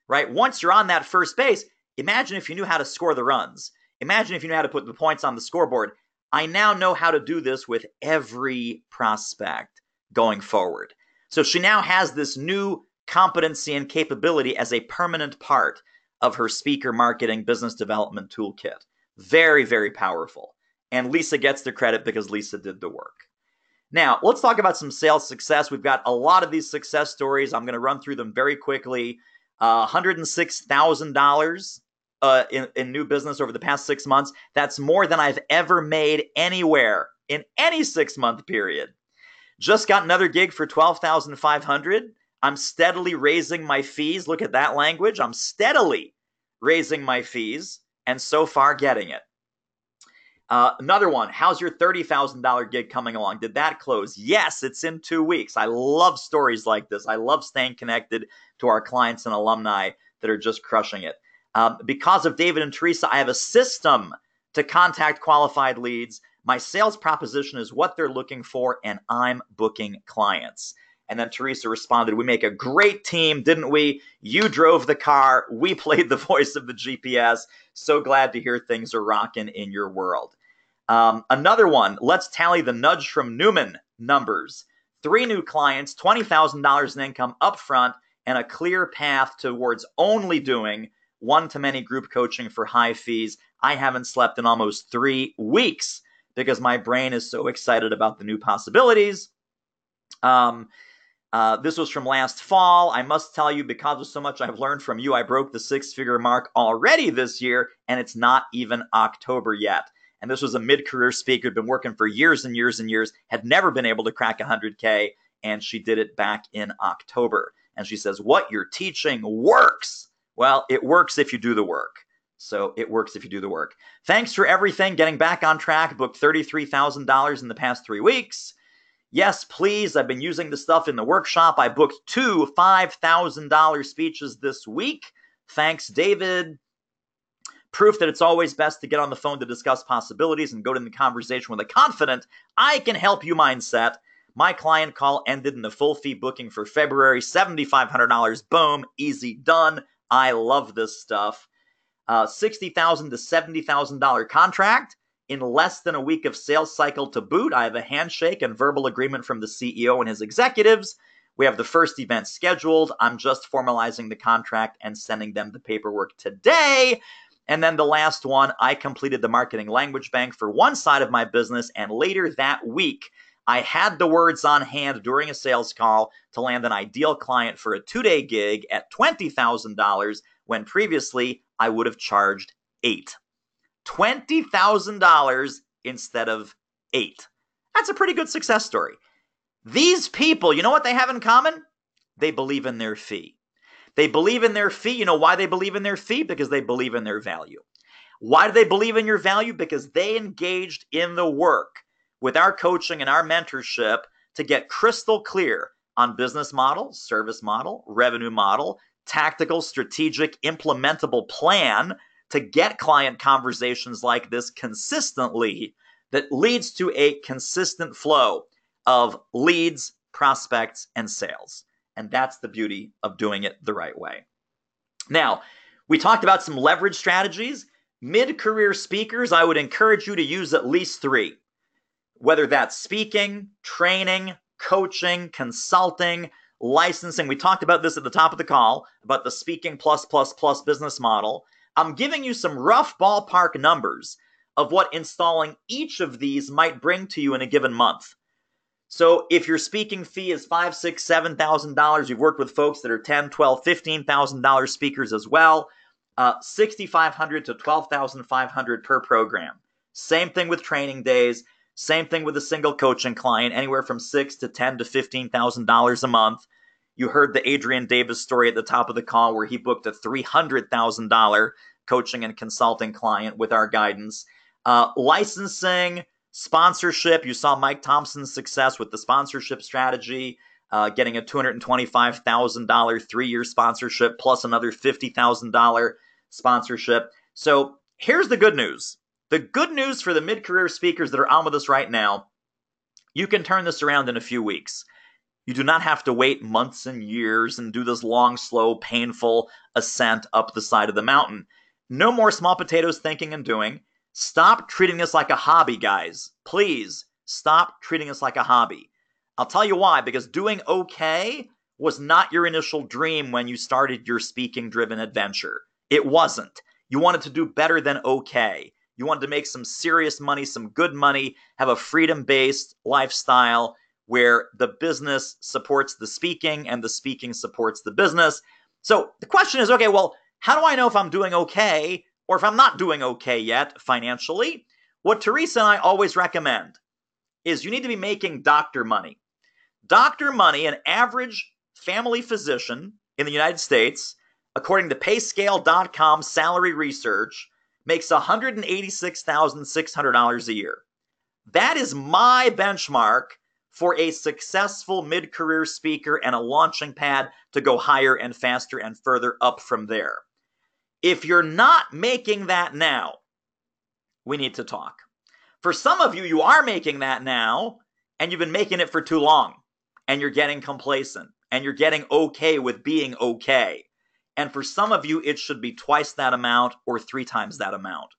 right? Once you're on that first base, imagine if you knew how to score the runs. Imagine if you knew how to put the points on the scoreboard. I now know how to do this with every prospect going forward. So she now has this new competency and capability as a permanent part of her speaker marketing business development toolkit. Very, very powerful. And Lisa gets the credit because Lisa did the work. Now, let's talk about some sales success. We've got a lot of these success stories. I'm going to run through them very quickly. $106,000 in new business over the past 6 months. That's more than I've ever made anywhere in any 6-month period. Just got another gig for $12,500. I'm steadily raising my fees. Look at that language. I'm steadily raising my fees and so far getting it. Another one, how's your $30,000 gig coming along? Did that close? Yes, it's in 2 weeks. I love stories like this. I love staying connected to our clients and alumni that are just crushing it. Because of David and Teresa, I have a system to contact qualified leads. My sales proposition is what they're looking for, and I'm booking clients. And then Teresa responded, we make a great team, didn't we? You drove the car. We played the voice of the GPS. So glad to hear things are rocking in your world. Another one, let's tally the nudge from Newman numbers. 3 new clients, $20,000 in income upfront, and a clear path towards only doing one-to-many group coaching for high fees. I haven't slept in almost 3 weeks because my brain is so excited about the new possibilities. This was from last fall. I must tell you, because of so much I've learned from you, I broke the 6-figure mark already this year, and it's not even October yet. And this was a mid-career speaker, had been working for years and years and years, had never been able to crack 100K, and she did it back in October. And she says, what you're teaching works. Well, it works if you do the work. So it works if you do the work. Thanks for everything. Getting back on track. Booked $33,000 in the past 3 weeks. Yes, please. I've been using the stuff in the workshop. I booked 2 $5,000 speeches this week. Thanks, David. Proof that it's always best to get on the phone to discuss possibilities and go to the conversation with a confident, I can help you mindset. My client call ended in a full fee booking for February, $7,500. Boom, easy done. I love this stuff. $60,000 to $70,000 contract in less than a week of sales cycle to boot. I have a handshake and verbal agreement from the CEO and his executives. We have the first event scheduled. I'm just formalizing the contract and sending them the paperwork today. And then the last one, I completed the marketing language bank for one side of my business. And later that week, I had the words on hand during a sales call to land an ideal client for a 2-day gig at $20,000 when previously I would have charged $8,000. $20,000 instead of $8,000. That's a pretty good success story. These people, you know what they have in common? They believe in their fee. They believe in their fee. You know why they believe in their fee? Because they believe in their value. Why do they believe in your value? Because they engaged in the work with our coaching and our mentorship to get crystal clear on business model, service model, revenue model, tactical, strategic, implementable plan to get client conversations like this consistently that leads to a consistent flow of leads, prospects, and sales. And that's the beauty of doing it the right way. Now, we talked about some leverage strategies. Mid-career speakers, I would encourage you to use at least 3. Whether that's speaking, training, coaching, consulting, licensing. We talked about this at the top of the call, about the speaking plus business model. I'm giving you some rough ballpark numbers of what installing each of these might bring to you in a given month. So if your speaking fee is $5,000, $6,000, $7,000, you've worked with folks that are $10,000, $12,000, $15,000 speakers as well, $6,500 to $12,500 per program. Same thing with training days. Same thing with a single coaching client, anywhere from $6,000 to $10,000 to $15,000 a month. You heard the Adrian Davis story at the top of the call where he booked a $300,000 coaching and consulting client with our guidance. Licensing, sponsorship. You saw Mike Thompson's success with the sponsorship strategy, getting a $225,000 3-year sponsorship plus another $50,000 sponsorship. So here's the good news. The good news for the mid-career speakers that are on with us right now, you can turn this around in a few weeks. You do not have to wait months and years and do this long, slow, painful ascent up the side of the mountain. No more small potatoes thinking and doing. Stop treating this like a hobby, guys. Please stop treating this like a hobby. I'll tell you why, because doing okay was not your initial dream when you started your speaking-driven adventure. It wasn't. You wanted to do better than okay. You wanted to make some serious money, some good money, have a freedom-based lifestyle where the business supports the speaking and the speaking supports the business. So the question is, okay, well, how do I know if I'm doing okay or if I'm not doing okay yet financially? What Teresa and I always recommend is you need to be making doctor money. Doctor money, an average family physician in the United States, according to payscale.com salary research, makes $186,600 a year. That is my benchmark for a successful mid-career speaker and a launching pad to go higher and faster and further up from there. If you're not making that now, we need to talk. For some of you, you are making that now, and you've been making it for too long, and you're getting complacent, and you're getting okay with being okay. And for some of you, it should be twice that amount or 3 times that amount.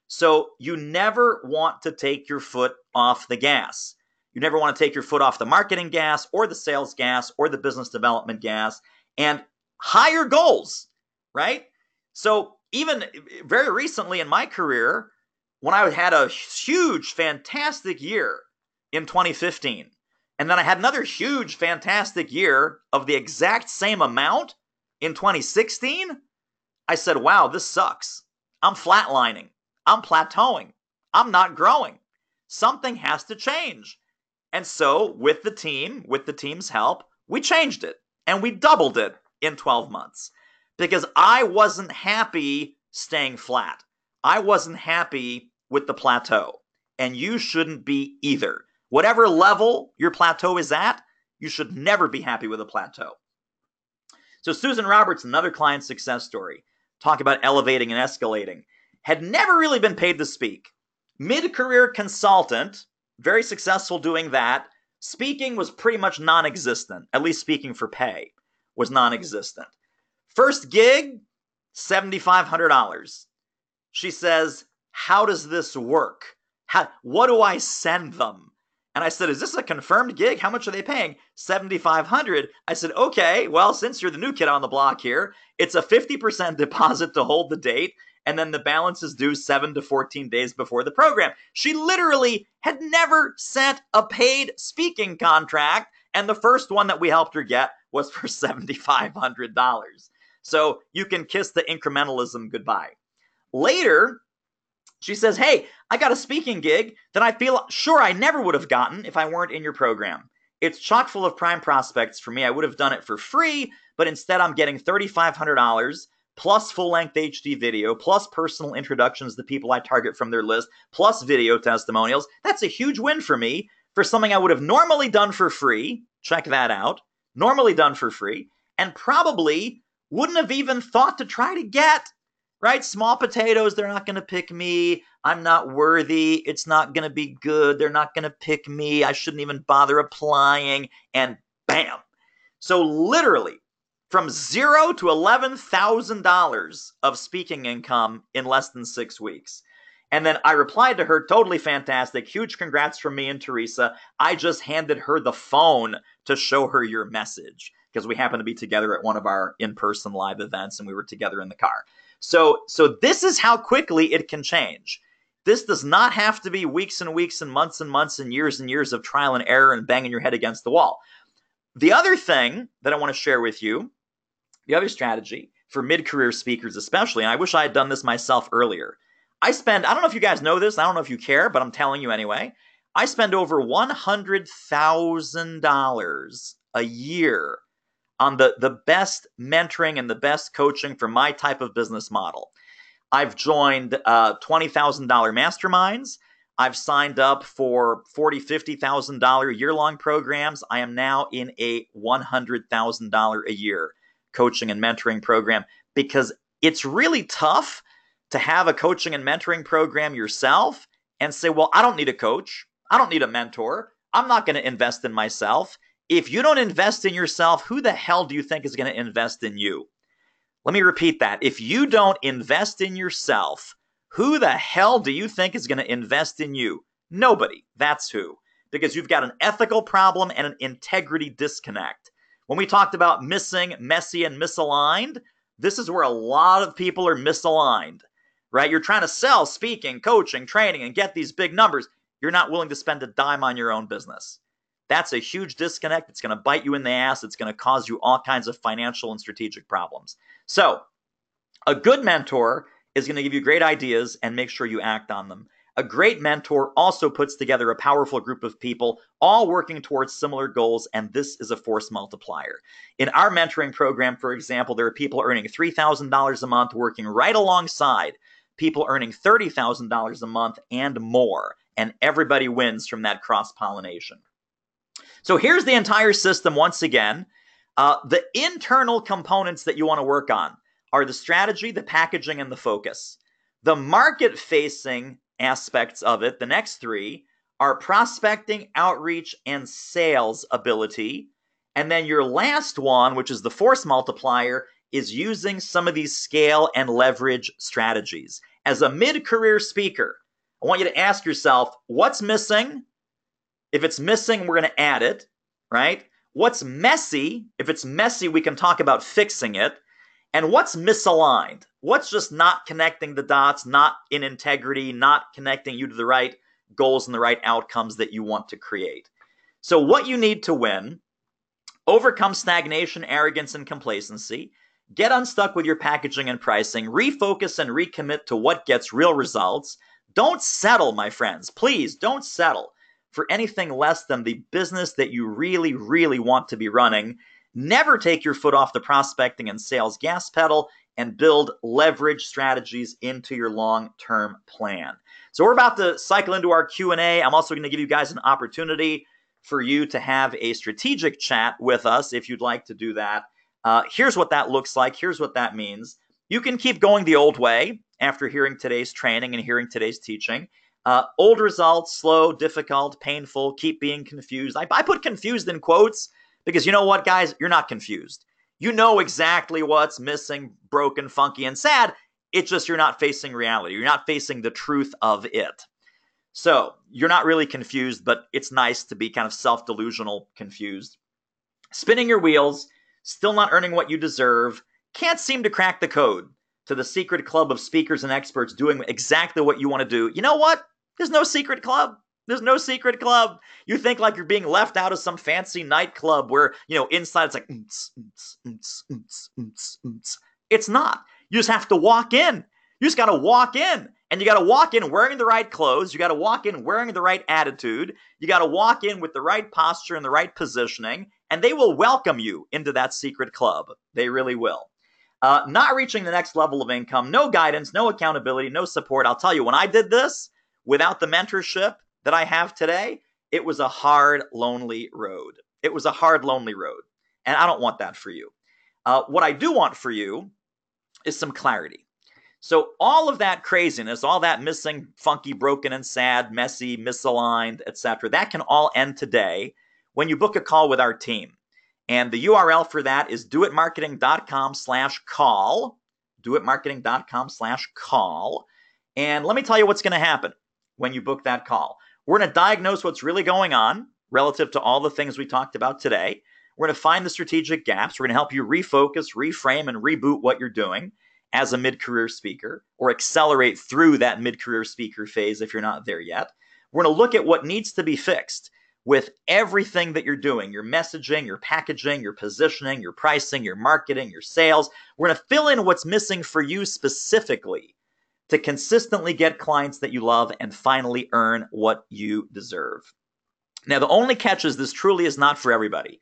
So you never want to take your foot off the gas. You never want to take your foot off the marketing gas or the sales gas or the business development gas, and higher goals, right? So even very recently in my career, when I had a huge, fantastic year in 2015, and then I had another huge, fantastic year of the exact same amount in 2016, I said, wow, this sucks. I'm flatlining. I'm plateauing. I'm not growing. Something has to change. And so with the team's help, we changed it and we doubled it in 12 months because I wasn't happy staying flat. I wasn't happy with the plateau, and you shouldn't be either. Whatever level your plateau is at, you should never be happy with a plateau. So Susan Roberts, another client success story, talk about elevating and escalating, had never really been paid to speak. Mid-career consultant, very successful doing that. Speaking was pretty much non-existent, at least speaking for pay was non-existent. First gig, $7,500. She says, how does this work? What do I send them? And I said, is this a confirmed gig? How much are they paying? $7,500. I said, okay, well, since you're the new kid on the block here, it's a 50% deposit to hold the date, and then the balance is due 7 to 14 days before the program. She literally had never sent a paid speaking contract, and the first one that we helped her get was for $7,500. So you can kiss the incrementalism goodbye. Later, she says, hey, I got a speaking gig that I feel sure I never would have gotten if I weren't in your program. It's chock full of prime prospects for me. I would have done it for free, but instead I'm getting $3,500 plus full-length HD video, plus personal introductions to people I target from their list, plus video testimonials. That's a huge win for me for something I would have normally done for free. Check that out. Normally done for free, and probably wouldn't have even thought to try to get. Right? Small potatoes, they're not going to pick me. I'm not worthy. It's not going to be good. They're not going to pick me. I shouldn't even bother applying. And bam. So literally, from $0 to $11,000 of speaking income in less than 6 weeks. And then I replied to her, totally fantastic. Huge congrats from me and Teresa. I just handed her the phone to show her your message because we happened to be together at one of our in-person live events and we were together in the car. So this is how quickly it can change. This does not have to be weeks and weeks and months and years of trial and error and banging your head against the wall. The other thing that I want to share with you, the other strategy for mid-career speakers especially, and I wish I had done this myself earlier. I don't know if you guys know this, I don't know if you care, but I'm telling you anyway. I spend over $100,000 a year on the best mentoring and the best coaching for my type of business model. I've joined $20,000 masterminds. I've signed up for $40,000, $50,000 year-long programs. I am now in a $100,000 a year coaching and mentoring program because it's really tough to have a coaching and mentoring program yourself and say, well, I don't need a coach. I don't need a mentor. I'm not going to invest in myself. If you don't invest in yourself, who the hell do you think is going to invest in you? Let me repeat that. If you don't invest in yourself, who the hell do you think is going to invest in you? Nobody. That's who. Because you've got an ethical problem and an integrity disconnect. When we talked about missing, messy, and misaligned, this is where a lot of people are misaligned, right? You're trying to sell speaking, coaching, training, and get these big numbers. You're not willing to spend a dime on your own business. That's a huge disconnect. It's going to bite you in the ass. It's going to cause you all kinds of financial and strategic problems. So a good mentor is going to give you great ideas and make sure you act on them. A great mentor also puts together a powerful group of people all working towards similar goals, and this is a force multiplier. In our mentoring program, for example, there are people earning $3,000 a month working right alongside people earning $30,000 a month and more, and everybody wins from that cross-pollination. So here's the entire system once again. The internal components that you want to work on are the strategy, the packaging, and the focus. The market-facing aspects of it, the next three, are prospecting, outreach, and sales ability. And then your last one, which is the force multiplier, is using some of these scale and leverage strategies. As a mid-career speaker, I want you to ask yourself, what's missing? If it's missing, we're going to add it, right? What's messy? If it's messy, we can talk about fixing it. And what's misaligned? What's just not connecting the dots, not in integrity, not connecting you to the right goals and the right outcomes that you want to create? So what you need to win: overcome stagnation, arrogance, and complacency. Get unstuck with your packaging and pricing. Refocus and recommit to what gets real results. Don't settle, my friends. Please don't settle for anything less than the business that you really, really want to be running. Never take your foot off the prospecting and sales gas pedal, and build leverage strategies into your long-term plan. So we're about to cycle into our Q&A. I'm also going to give you guys an opportunity for you to have a strategic chat with us if you'd like to do that. Here's what that looks like. Here's what that means. You can keep going the old way after hearing today's training and hearing today's teaching. Old results, slow, difficult, painful, keep being confused. I put confused in quotes because you know what, guys? You're not confused. You know exactly what's missing, broken, funky, and sad. It's just you're not facing reality. You're not facing the truth of it. So you're not really confused, but it's nice to be kind of self-delusional confused. Spinning your wheels, still not earning what you deserve, can't seem to crack the code to the secret club of speakers and experts doing exactly what you want to do. You know what? There's no secret club. There's no secret club. You think like you're being left out of some fancy nightclub where, inside it's like, It's not. You just have to walk in. You just got to walk in. And you got to walk in wearing the right clothes. You got to walk in wearing the right attitude. You got to walk in with the right posture and the right positioning. And they will welcome you into that secret club. They really will. Not reaching the next level of income, no guidance, no accountability, no support. I'll tell you, when I did this without the mentorship that I have today, it was a hard, lonely road. It was a hard, lonely road. And I don't want that for you. What I do want for you is some clarity. So all of that craziness, all that missing, funky, broken, and sad, messy, misaligned, etc., that can all end today when you book a call with our team. And the URL for that is doitmarketing.com/call. doitmarketing.com/call. And let me tell you what's going to happen when you book that call. We're going to diagnose what's really going on relative to all the things we talked about today. We're going to find the strategic gaps. We're going to help you refocus, reframe, and reboot what you're doing as a mid-career speaker, or accelerate through that mid-career speaker phase if you're not there yet. We're going to look at what needs to be fixed with everything that you're doing, your messaging, your packaging, your positioning, your pricing, your marketing, your sales. We're going to fill in what's missing for you specifically to consistently get clients that you love and finally earn what you deserve. Now, the only catch is this truly is not for everybody.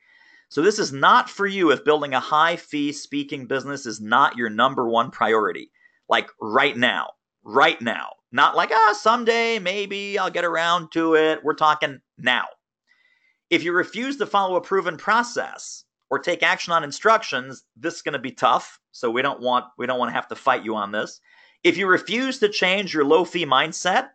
So this is not for you if building a high-fee speaking business is not your number one priority. Like right now. Not like, someday, maybe I'll get around to it. We're talking now. If you refuse to follow a proven process or take action on instructions, this is going to be tough. So we don't want to have to fight you on this. If you refuse to change your low-fee mindset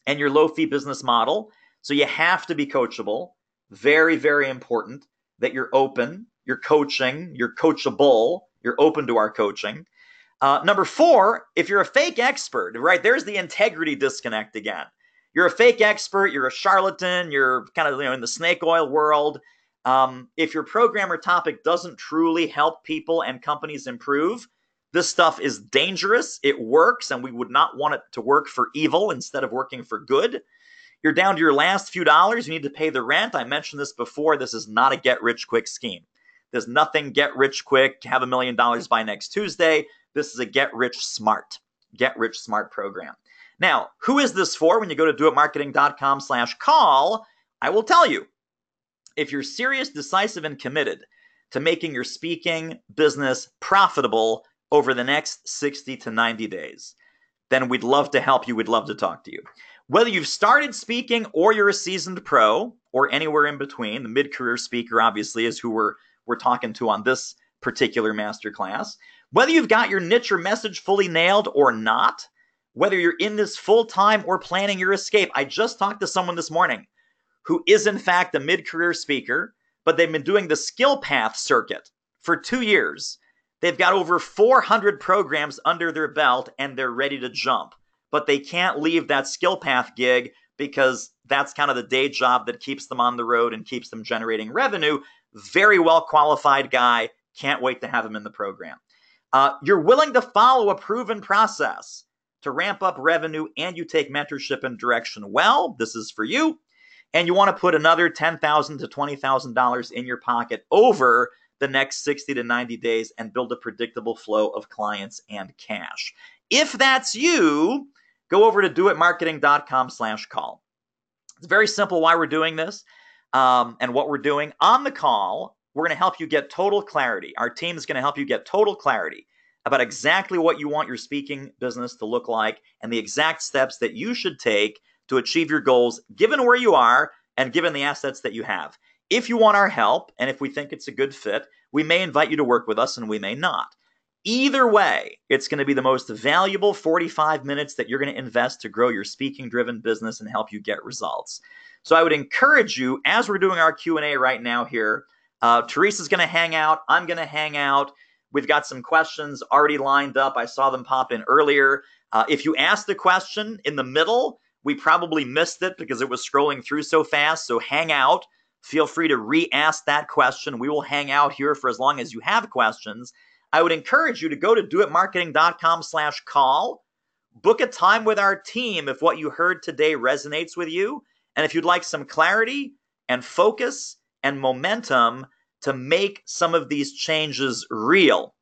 and your low-fee business model, so you have to be coachable, very, very important that you're open, you're coaching, you're coachable, you're open to our coaching. Number 4, if you're a fake expert, right, there's the integrity disconnect again. You're a fake expert, you're a charlatan, you're kind of in the snake oil world. If your program or topic doesn't truly help people and companies improve, this stuff is dangerous, it works, and we would not want it to work for evil instead of working for good. You're down to your last few dollars. You need to pay the rent. I mentioned this before. This is not a get-rich-quick scheme. There's nothing get-rich-quick, have $1 million by next Tuesday. This is a get-rich-smart program. Now, who is this for? When you go to doitmarketing.com/call, I will tell you. If you're serious, decisive, and committed to making your speaking business profitable over the next 60 to 90 days, then we'd love to help you. We'd love to talk to you. Whether you've started speaking or you're a seasoned pro or anywhere in between, the mid-career speaker obviously is who we're talking to on this particular masterclass. Whether you've got your niche or message fully nailed or not, whether you're in this full-time or planning your escape. I just talked to someone this morning who is in fact a mid-career speaker, but they've been doing the skill path circuit for 2 years. They've got over 400 programs under their belt and they're ready to jump. But they can't leave that skill path gig because that's kind of the day job that keeps them on the road and keeps them generating revenue. Very well qualified guy. Can't wait to have him in the program. You're willing to follow a proven process to ramp up revenue and you take mentorship and direction well. This is for you. And you want to put another $10,000 to $20,000 in your pocket over the next 60 to 90 days and build a predictable flow of clients and cash. If that's you, go over to doitmarketing.com/call. It's very simple why we're doing this and what we're doing. On the call, we're going to help you get total clarity. Our team is going to help you get total clarity about exactly what you want your speaking business to look like and the exact steps that you should take to achieve your goals, given where you are and given the assets that you have. If you want our help, and if we think it's a good fit, we may invite you to work with us and we may not. Either way, it's going to be the most valuable 45 minutes that you're going to invest to grow your speaking-driven business and help you get results. So I would encourage you, as we're doing our Q&A right now here, Teresa's going to hang out. I'm going to hang out. We've got some questions already lined up. I saw them pop in earlier. If you asked the question in the middle, we probably missed it because it was scrolling through so fast. So hang out. Feel free to re-ask that question. We will hang out here for as long as you have questions. I would encourage you to go to doitmarketing.com/call. Book a time with our team if what you heard today resonates with you. And if you'd like some clarity and focus and momentum to make some of these changes real.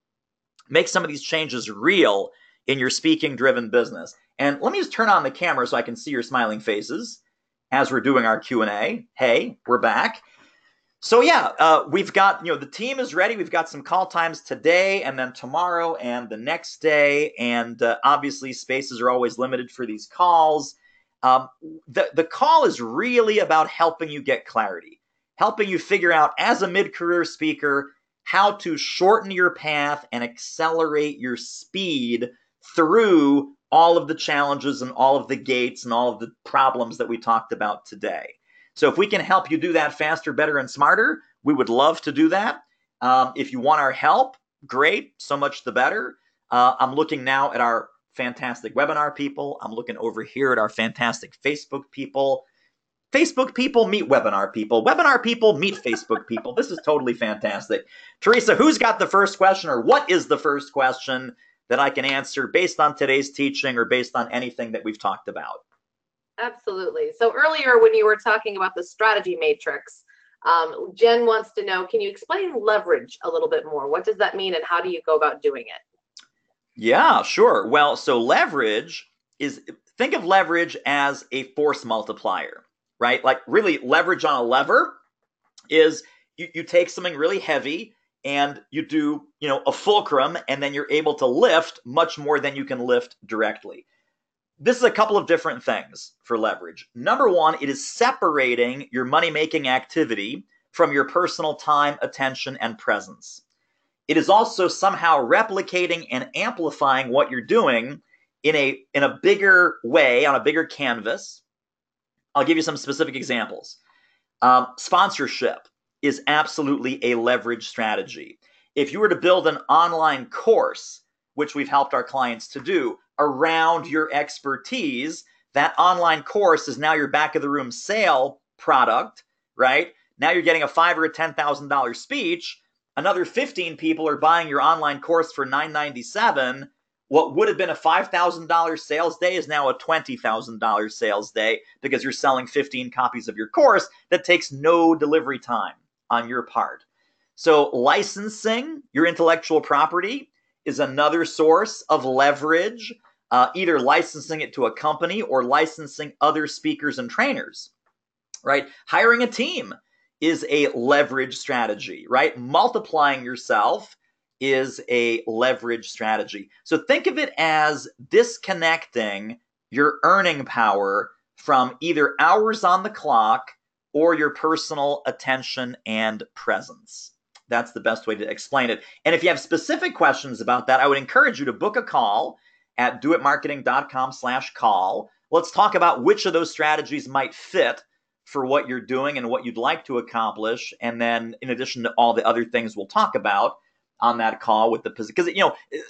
Make some of these changes real in your speaking-driven business. And let me just turn on the camera so I can see your smiling faces as we're doing our Q&A. Hey, we're back. So yeah, we've got, the team is ready. We've got some call times today and then tomorrow and the next day. And obviously spaces are always limited for these calls. The call is really about helping you get clarity. Helping you figure out as a mid-career speaker how to shorten your path and accelerate your speed through all of the challenges and all of the gates and all of the problems that we talked about today. So if we can help you do that faster, better, and smarter, we would love to do that. If you want our help, great, so much the better. I'm looking now at our fantastic webinar people. I'm looking over here at our fantastic Facebook people. Facebook people meet webinar people. Webinar people meet Facebook people. This is totally fantastic. Teresa, who's got the first question, or what is the first question that I can answer based on today's teaching or based on anything that we've talked about? Absolutely. So earlier when you were talking about the strategy matrix, Jen wants to know, can you explain leverage a little bit more? What does that mean and how do you go about doing it? Yeah, sure. Well, so leverage is, think of leverage as a force multiplier. Right? Like really leverage on a lever is you take something really heavy and you do, a fulcrum, and then you're able to lift much more than you can lift directly. This is a couple of different things for leverage. Number one, it is separating your money-making activity from your personal time, attention, and presence. It is also somehow replicating and amplifying what you're doing in a bigger way, on a bigger canvas. I'll give you some specific examples. Sponsorship is absolutely a leverage strategy. If you were to build an online course, which we've helped our clients to do, around your expertise, that online course is now your back of the room sale product, right? Now you're getting a $5,000 or a $10,000 speech. Another 15 people are buying your online course for $997. What would have been a $5,000 sales day is now a $20,000 sales day because you're selling 15 copies of your course that takes no delivery time on your part. So licensing your intellectual property is another source of leverage, either licensing it to a company or licensing other speakers and trainers, right? Hiring a team is a leverage strategy, right? Multiplying yourself is a leverage strategy. So think of it as disconnecting your earning power from either hours on the clock or your personal attention and presence. That's the best way to explain it. And if you have specific questions about that, I would encourage you to book a call at doitmarketing.com/call. Let's talk about which of those strategies might fit for what you're doing and what you'd like to accomplish. And then in addition to all the other things we'll talk about on that call with the, because,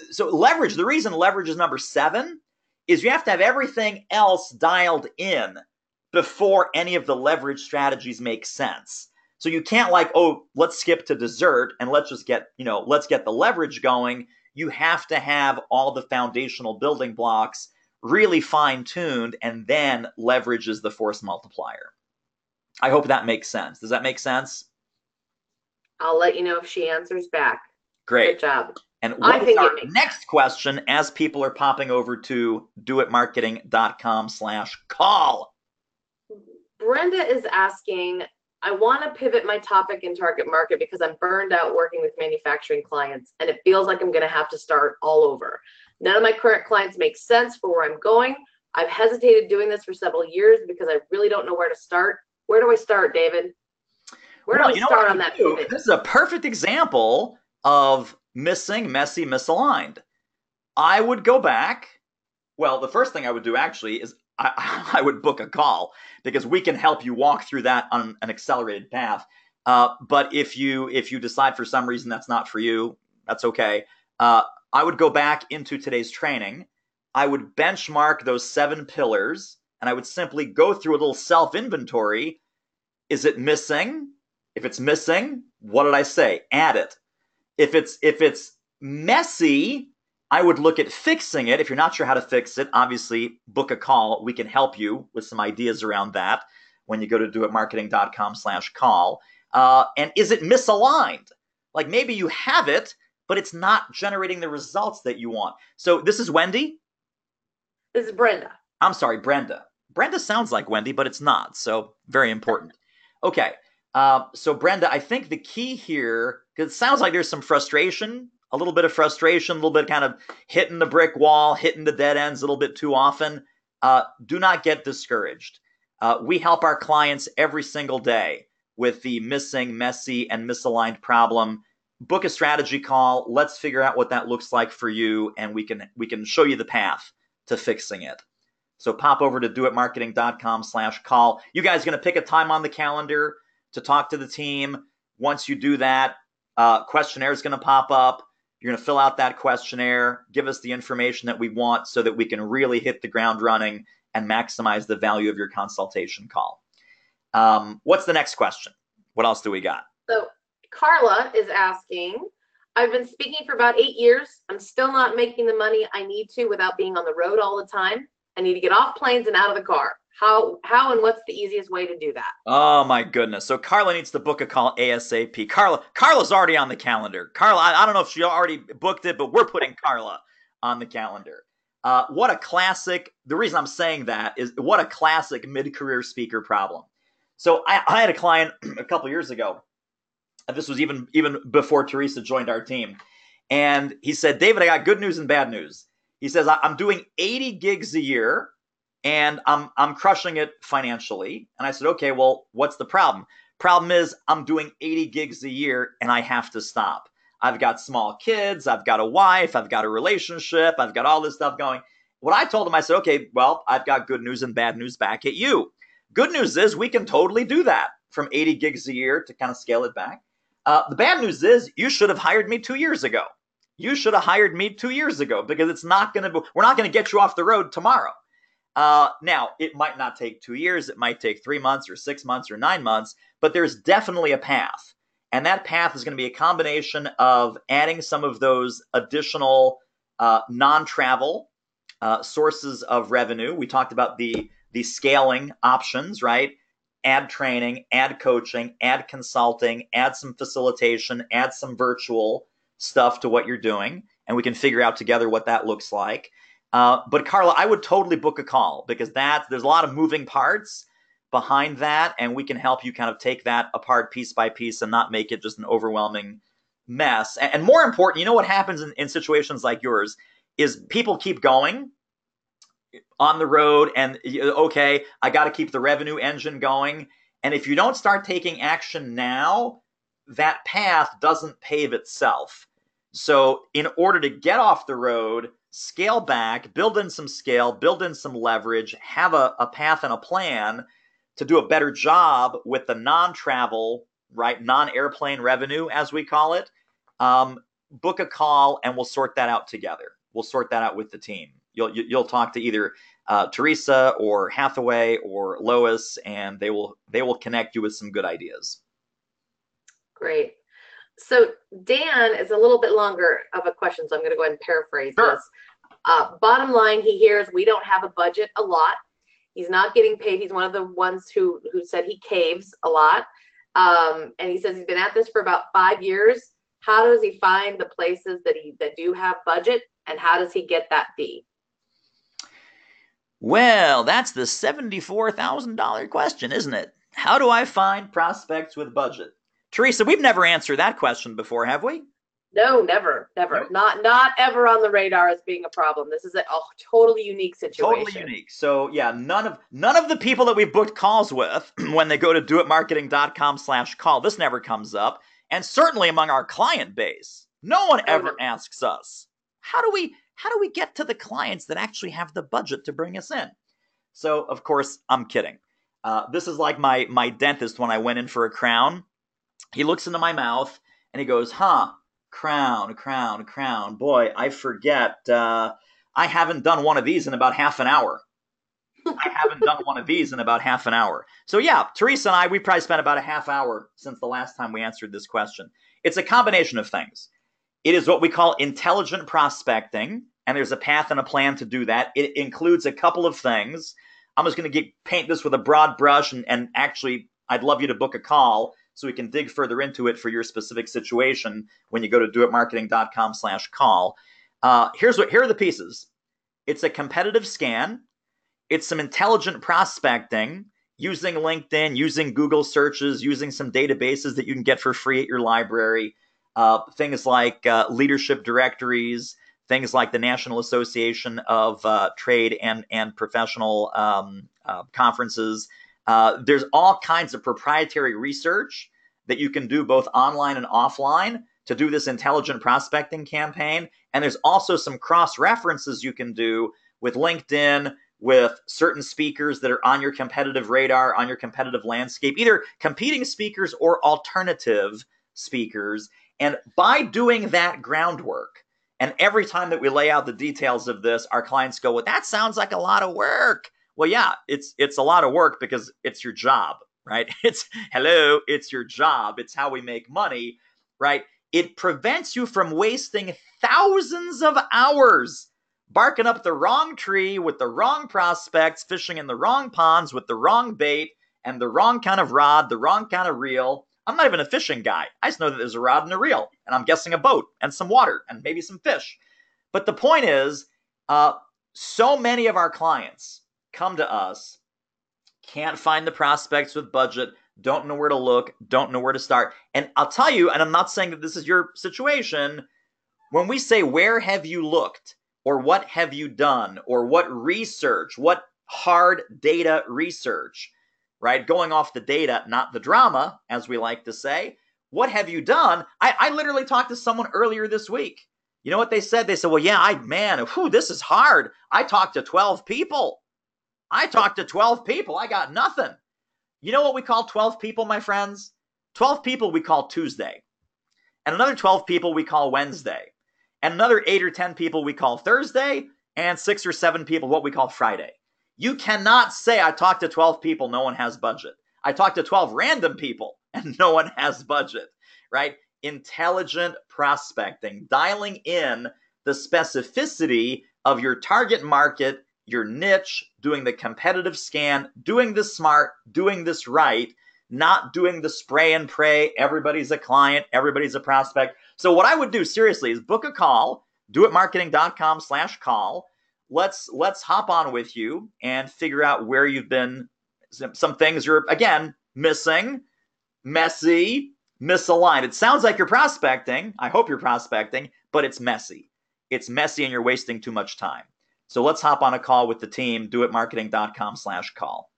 so leverage, the reason leverage is number 7 is you have to have everything else dialed in before any of the leverage strategies make sense. So you can't let's skip to dessert and let's just get, let's get the leverage going. You have to have all the foundational building blocks really fine-tuned, and then leverage is the force multiplier. I hope that makes sense. Does that make sense? I'll let you know if she answers back. Great. Good job. And what is our next question as people are popping over to doitmarketing.com/call? Brenda is asking, I want to pivot my topic and target market because I'm burned out working with manufacturing clients and it feels like I'm going to have to start all over. None of my current clients make sense for where I'm going. I've hesitated doing this for several years because I really don't know where to start. Where do I start, David? Where do I start on that pivot? This is a perfect example of missing, messy, misaligned. I would go back. Well, the first thing I would do actually is I would book a call because we can help you walk through that on an accelerated path. But if you decide for some reason that's not for you, That's okay. I would go back into today's training. I would benchmark those 7 pillars, and I would simply go through a little self-inventory. Is it missing? If it's missing, what did I say? Add it. If it's messy, I would look at fixing it. If you're not sure how to fix it, obviously book a call. We can help you with some ideas around that when you go to doitmarketing.com/call. And is it misaligned? Like maybe you have it, but it's not generating the results that you want. So this is Wendy. This is Brenda. I'm sorry, Brenda. Brenda sounds like Wendy, but it's not. So very important. Okay. So Brenda, I think the key here, because it sounds like there's some frustration, a little bit of frustration, a little bit kind of hitting the brick wall, hitting the dead ends a little bit too often. Do not get discouraged. We help our clients every single day with the missing, messy, and misaligned problem. Book a strategy call. Let's figure out what that looks like for you, and we can show you the path to fixing it. So pop over to doitmarketing.com/call. You guys are going to pick a time on the calendar to talk to the team. Once you do that, questionnaire is going to pop up. You're going to fill out that questionnaire, give us the information that we want so that we can really hit the ground running and maximize the value of your consultation call. What's the next question? What else do we got? So Carla is asking, I've been speaking for about 8 years. I'm still not making the money I need to without being on the road all the time. I need to get off planes and out of the car. How and what's the easiest way to do that? Oh my goodness. So Carla needs to book a call ASAP. Carla's already on the calendar. Carla, I don't know if she already booked it, but we're putting Carla on the calendar. What a classic, the reason I'm saying that is what a classic mid-career speaker problem. So I had a client a couple years ago. This was even before Teresa joined our team. And he said, David, I got good news and bad news. He says, I'm doing 80 gigs a year and I'm crushing it financially. And I said, okay, well, what's the problem? Problem is I'm doing 80 gigs a year and I have to stop. I've got small kids. I've got a wife. I've got a relationship. I've got all this stuff going. What I told him, I said, okay, well, I've got good news and bad news back at you. Good news is we can totally do that from 80 gigs a year to kind of scale it back. The bad news is you should have hired me 2 years ago. You should have hired me 2 years ago because we're not going to get you off the road tomorrow. Now, it might not take 2 years. It might take 3 months or 6 months or 9 months, but there's definitely a path. And that path is going to be a combination of adding some of those additional non-travel sources of revenue. We talked about the scaling options, right? Add training, add coaching, add consulting, add some facilitation, add some virtual stuff to what you're doing, and we can figure out together what that looks like. But Carla, I would totally book a call because there's a lot of moving parts behind that, and we can help you kind of take that apart piece by piece and not make it just an overwhelming mess. And more important, you know what happens in situations like yours is people keep going on the road and, okay, I got to keep the revenue engine going. And if you don't start taking action now, that path doesn't pave itself. So in order to get off the road, scale back, build in some scale, build in some leverage, have a path and a plan to do a better job with the non-travel, right, non-airplane revenue, as we call it. Book a call and we'll sort that out together. We'll sort that out with the team. You'll talk to either Teresa or Hathaway or Lois, and they will connect you with some good ideas. Great. So Dan is a little bit longer of a question, so I'm going to go ahead and paraphrase this. Bottom line, he hears we don't have a budget a lot. He's not getting paid. He's one of the ones who said he caves a lot. And he says he's been at this for about 5 years. How does he find the places that do have budget, and how does he get that fee? Well, that's the $74,000 question, isn't it? How do I find prospects with budget? Teresa, we've never answered that question before, have we? No, never. Nope. Not ever on the radar as being a problem. This is a totally unique situation. Totally unique. So yeah, none of the people that we've booked calls with when they go to doitmarketing.com/call, this never comes up. And certainly among our client base, no one ever asks us, how do we get to the clients that actually have the budget to bring us in? So of course, I'm kidding. This is like my dentist when I went in for a crown. He looks into my mouth and he goes, Crown, crown, crown. Boy, I forget. I haven't done one of these in about half an hour. So yeah, Teresa and I, we probably spent about a half hour since the last time we answered this question. It's a combination of things. It is what we call intelligent prospecting, and there's a path and a plan to do that. It includes a couple of things. I'm just going to paint this with a broad brush, and actually, I'd love you to book a call so we can dig further into it for your specific situation when you go to doitmarketing.com/call. Here are the pieces. It's a competitive scan. It's some intelligent prospecting using LinkedIn, using Google searches, using some databases that you can get for free at your library. Things like leadership directories, things like the National Association of Trade and Professional conferences. There's all kinds of proprietary research that you can do both online and offline to do this intelligent prospecting campaign. And there's also some cross-references you can do with LinkedIn, with certain speakers that are on your competitive radar, on your competitive landscape, either competing speakers or alternative speakers. And by doing that groundwork, and every time that we lay out the details of this, our clients go, well, that sounds like a lot of work. Well, yeah, it's a lot of work because it's your job, right? It's your job. It's how we make money, right? It prevents you from wasting thousands of hours barking up the wrong tree with the wrong prospects, fishing in the wrong ponds with the wrong bait and the wrong kind of rod, the wrong kind of reel. I'm not even a fishing guy. I just know that there's a rod and a reel, and I'm guessing a boat and some water and maybe some fish. But the point is, so many of our clients come to us, can't find the prospects with budget, don't know where to look, don't know where to start. And I'll tell you, and I'm not saying that this is your situation, when we say, where have you looked? Or what have you done? Or what research? What hard data research? Right? Going off the data, not the drama, as we like to say. What have you done? I literally talked to someone earlier this week. You know what they said? They said, well, yeah, this is hard. I talked to 12 people. I got nothing. You know what we call 12 people, my friends? 12 people we call Tuesday. And another 12 people we call Wednesday. And another 8 or 10 people we call Thursday, and 6 or 7 people what we call Friday. You cannot say, I talked to 12 people, no one has budget. I talked to 12 random people, and no one has budget, right? Intelligent prospecting, dialing in the specificity of your target market, your niche, doing the competitive scan, doing this smart, doing this right, not doing the spray and pray, everybody's a client, everybody's a prospect. So what I would do, seriously, is book a call, doitmarketing.com/call. Let's hop on with you and figure out where you've been. Some things you're, again, missing, messy, misaligned. It sounds like you're prospecting. I hope you're prospecting, but it's messy. It's messy and you're wasting too much time. So let's hop on a call with the team, doitmarketing.com/call.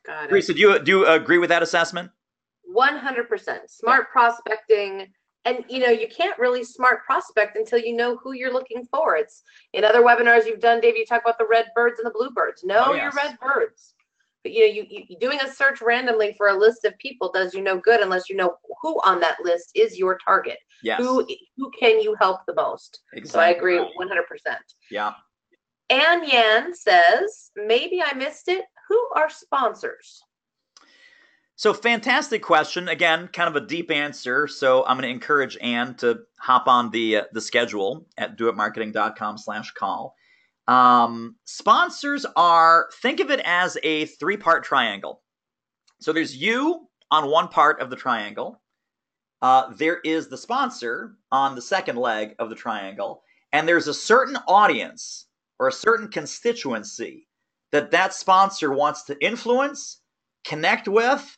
Got it. Teresa, do you agree with that assessment? 100%. Smart prospecting. And you can't really smart prospect until you know who you're looking for. It's in other webinars you've done, Dave, you talk about the red birds and the blue birds. Know your red birds. But you doing a search randomly for a list of people does you no good unless you know who on that list is your target. Yes. Who can you help the most? Exactly. So I agree 100%. Yeah. Ann Yan says, maybe I missed it. Who are sponsors? So fantastic question. Again, kind of a deep answer. So I'm going to encourage Ann to hop on the schedule at doitmarketing.com/call. Sponsors are, think of it as a 3-part triangle. So there's you on one part of the triangle. There is the sponsor on the second leg of the triangle. And there's a certain audience or a certain constituency that sponsor wants to influence, connect with,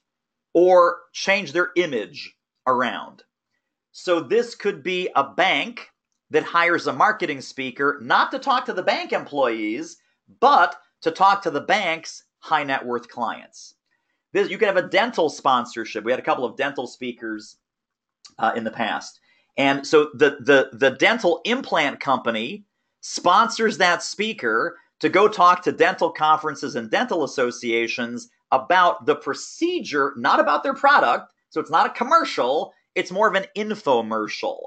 or change their image around. So this could be a bank that hires a marketing speaker, not to talk to the bank employees, but to talk to the bank's high net worth clients. You can have a dental sponsorship. We had a couple of dental speakers in the past. And so the dental implant company sponsors that speaker to go talk to dental conferences and dental associations about the procedure, not about their product. So it's not a commercial. It's more of an infomercial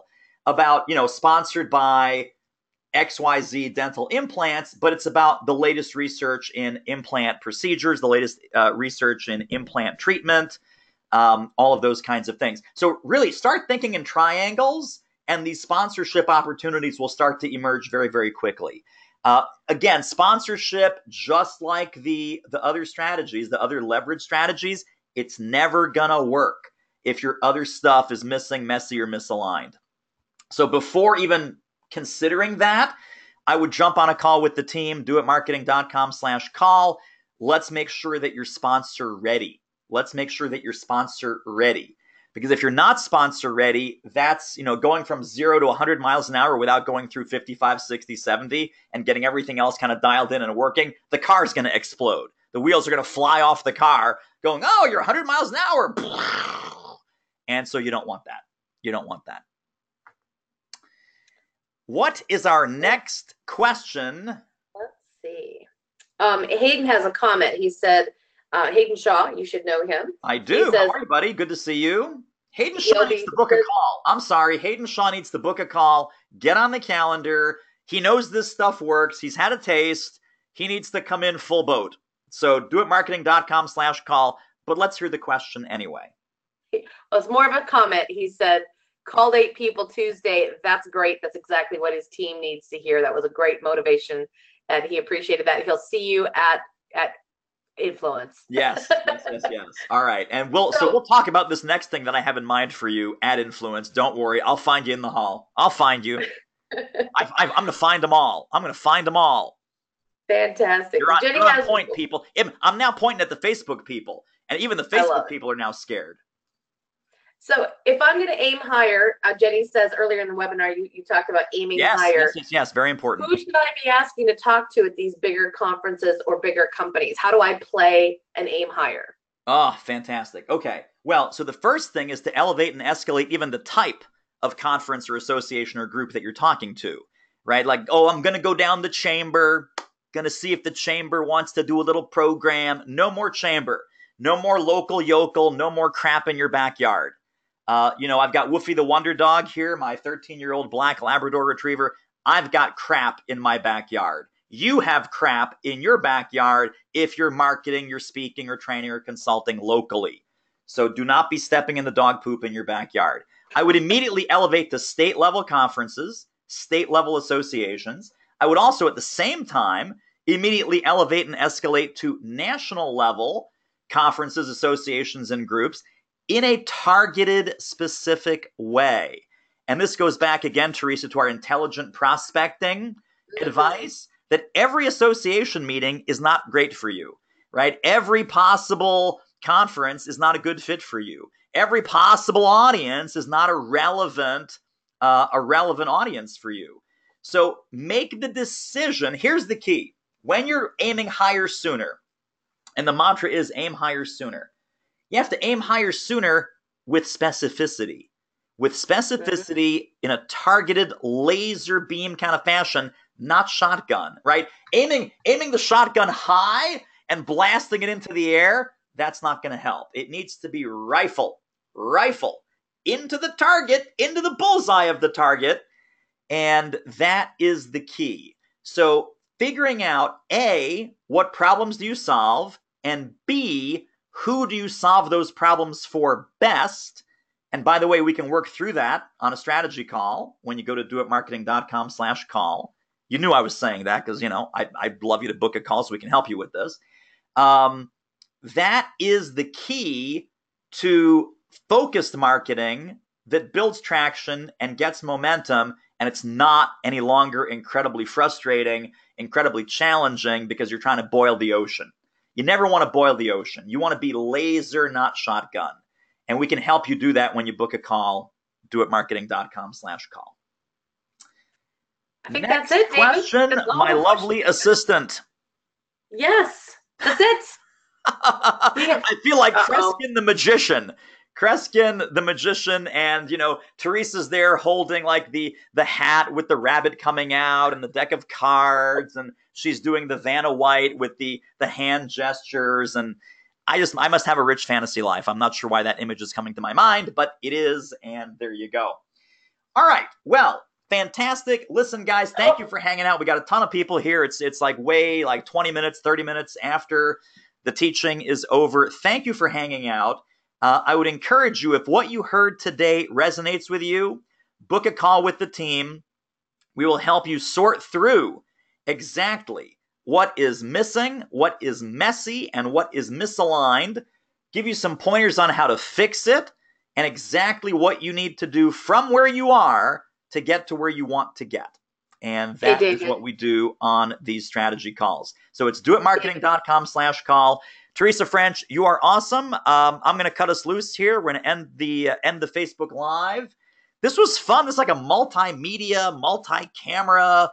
about, sponsored by XYZ dental implants, but it's about the latest research in implant procedures, the latest research in implant treatment, all of those kinds of things. So really start thinking in triangles, and these sponsorship opportunities will start to emerge very, very quickly. Again, sponsorship, just like the other strategies, the other leverage strategies, it's never gonna work if your other stuff is missing, messy, or misaligned. So before even considering that, I would jump on a call with the team, doitmarketing.com/call. Let's make sure that you're sponsor ready. Let's make sure that you're sponsor ready. Because if you're not sponsor ready, that's, going from 0 to 100 miles an hour without going through 55, 60, 70 and getting everything else kind of dialed in and working, the car's going to explode. The wheels are going to fly off the car going, oh, you're 100 miles an hour. And so you don't want that. You don't want that. What is our next question? Let's see. Hayden has a comment. He said, Hayden Shaw, you should know him. I do. How are you, buddy? Good to see you. Hayden Shaw needs to book a call. I'm sorry. Hayden Shaw needs to book a call. Get on the calendar. He knows this stuff works. He's had a taste. He needs to come in full boat. So doitmarketing.com/call. But let's hear the question anyway. Well, it's more of a comment. He said, called 8 people Tuesday. That's great. That's exactly what his team needs to hear. That was a great motivation, and he appreciated that. He'll see you at Influence. Yes. All right. And we'll talk about this next thing that I have in mind for you at Influence. Don't worry. I'll find you in the hall. I'll find you. I'm going to find them all. I'm going to find them all. Fantastic. You're on point, people. I'm now pointing at the Facebook people, and even the Facebook people are now scared. So if I'm going to aim higher, Jenny says earlier in the webinar, you talked about aiming higher. Yes, very important. Who should I be asking to talk to at these bigger conferences or bigger companies? How do I play and aim higher? Oh, fantastic. Okay. Well, so the first thing is to elevate and escalate even the type of conference or association or group that you're talking to, right? Like, oh, I'm going to go down the chamber, going to see if the chamber wants to do a little program. No more chamber. No more local yokel. No more crap in your backyard. I've got Woofy the Wonder Dog here, my 13-year-old black Labrador Retriever. I've got crap in my backyard. You have crap in your backyard if you're marketing, you're speaking, or training, or consulting locally. So do not be stepping in the dog poop in your backyard. I would immediately elevate to state-level conferences, state-level associations. I would also, at the same time, immediately elevate and escalate to national-level conferences, associations, and groups in a targeted, specific way. And this goes back again, Teresa, to our intelligent prospecting advice that every association meeting is not great for you, right? Every possible conference is not a good fit for you. Every possible audience is not a relevant audience for you. So make the decision. Here's the key. When you're aiming higher sooner, and the mantra is aim higher sooner, you have to aim higher sooner with specificity. With specificity in a targeted laser beam kind of fashion, not shotgun, right? Aiming the shotgun high and blasting it into the air, that's not going to help. It needs to be rifle into the target, into the bullseye of the target, and that is the key. So figuring out A, what problems do you solve, and B, who do you solve those problems for best? And by the way, we can work through that on a strategy call when you go to doitmarketing.com/call. You knew I was saying that because, I'd love you to book a call so we can help you with this. That is the key to focused marketing that builds traction and gets momentum, and it's not any longer incredibly frustrating, incredibly challenging because you're trying to boil the ocean. You never want to boil the ocean. You want to be laser, not shotgun. And we can help you do that when you book a call, doitmarketing.com/call. I think that's it, David. Question, my lovely assistant. Yes, that's it. I feel like Kreskin the magician. Kreskin the magician, and Teresa's there holding like the hat with the rabbit coming out and the deck of cards, and she's doing the Vanna White with the hand gestures, and I must have a rich fantasy life. I'm not sure why that image is coming to my mind, but it is, and there you go. All right. Well, fantastic. Listen, guys, thank you for hanging out. We got a ton of people here. It's like way like 20 minutes, 30 minutes after the teaching is over. Thank you for hanging out. I would encourage you, if what you heard today resonates with you, book a call with the team. We will help you sort through exactly what is missing, what is messy, and what is misaligned. Give you some pointers on how to fix it and exactly what you need to do from where you are to get to where you want to get. And that is what we do on these strategy calls. So it's doitmarketing.com/call. Teresa French, you are awesome. I'm going to cut us loose here. We're going to end the Facebook Live. This was fun. This is like a multimedia, multi-camera.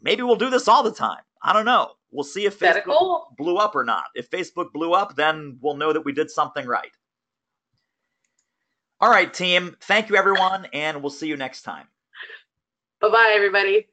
Maybe we'll do this all the time. I don't know. We'll see if Facebook blew up or not. If Facebook blew up, then we'll know that we did something right. All right, team. Thank you, everyone, and we'll see you next time. Bye-bye, everybody.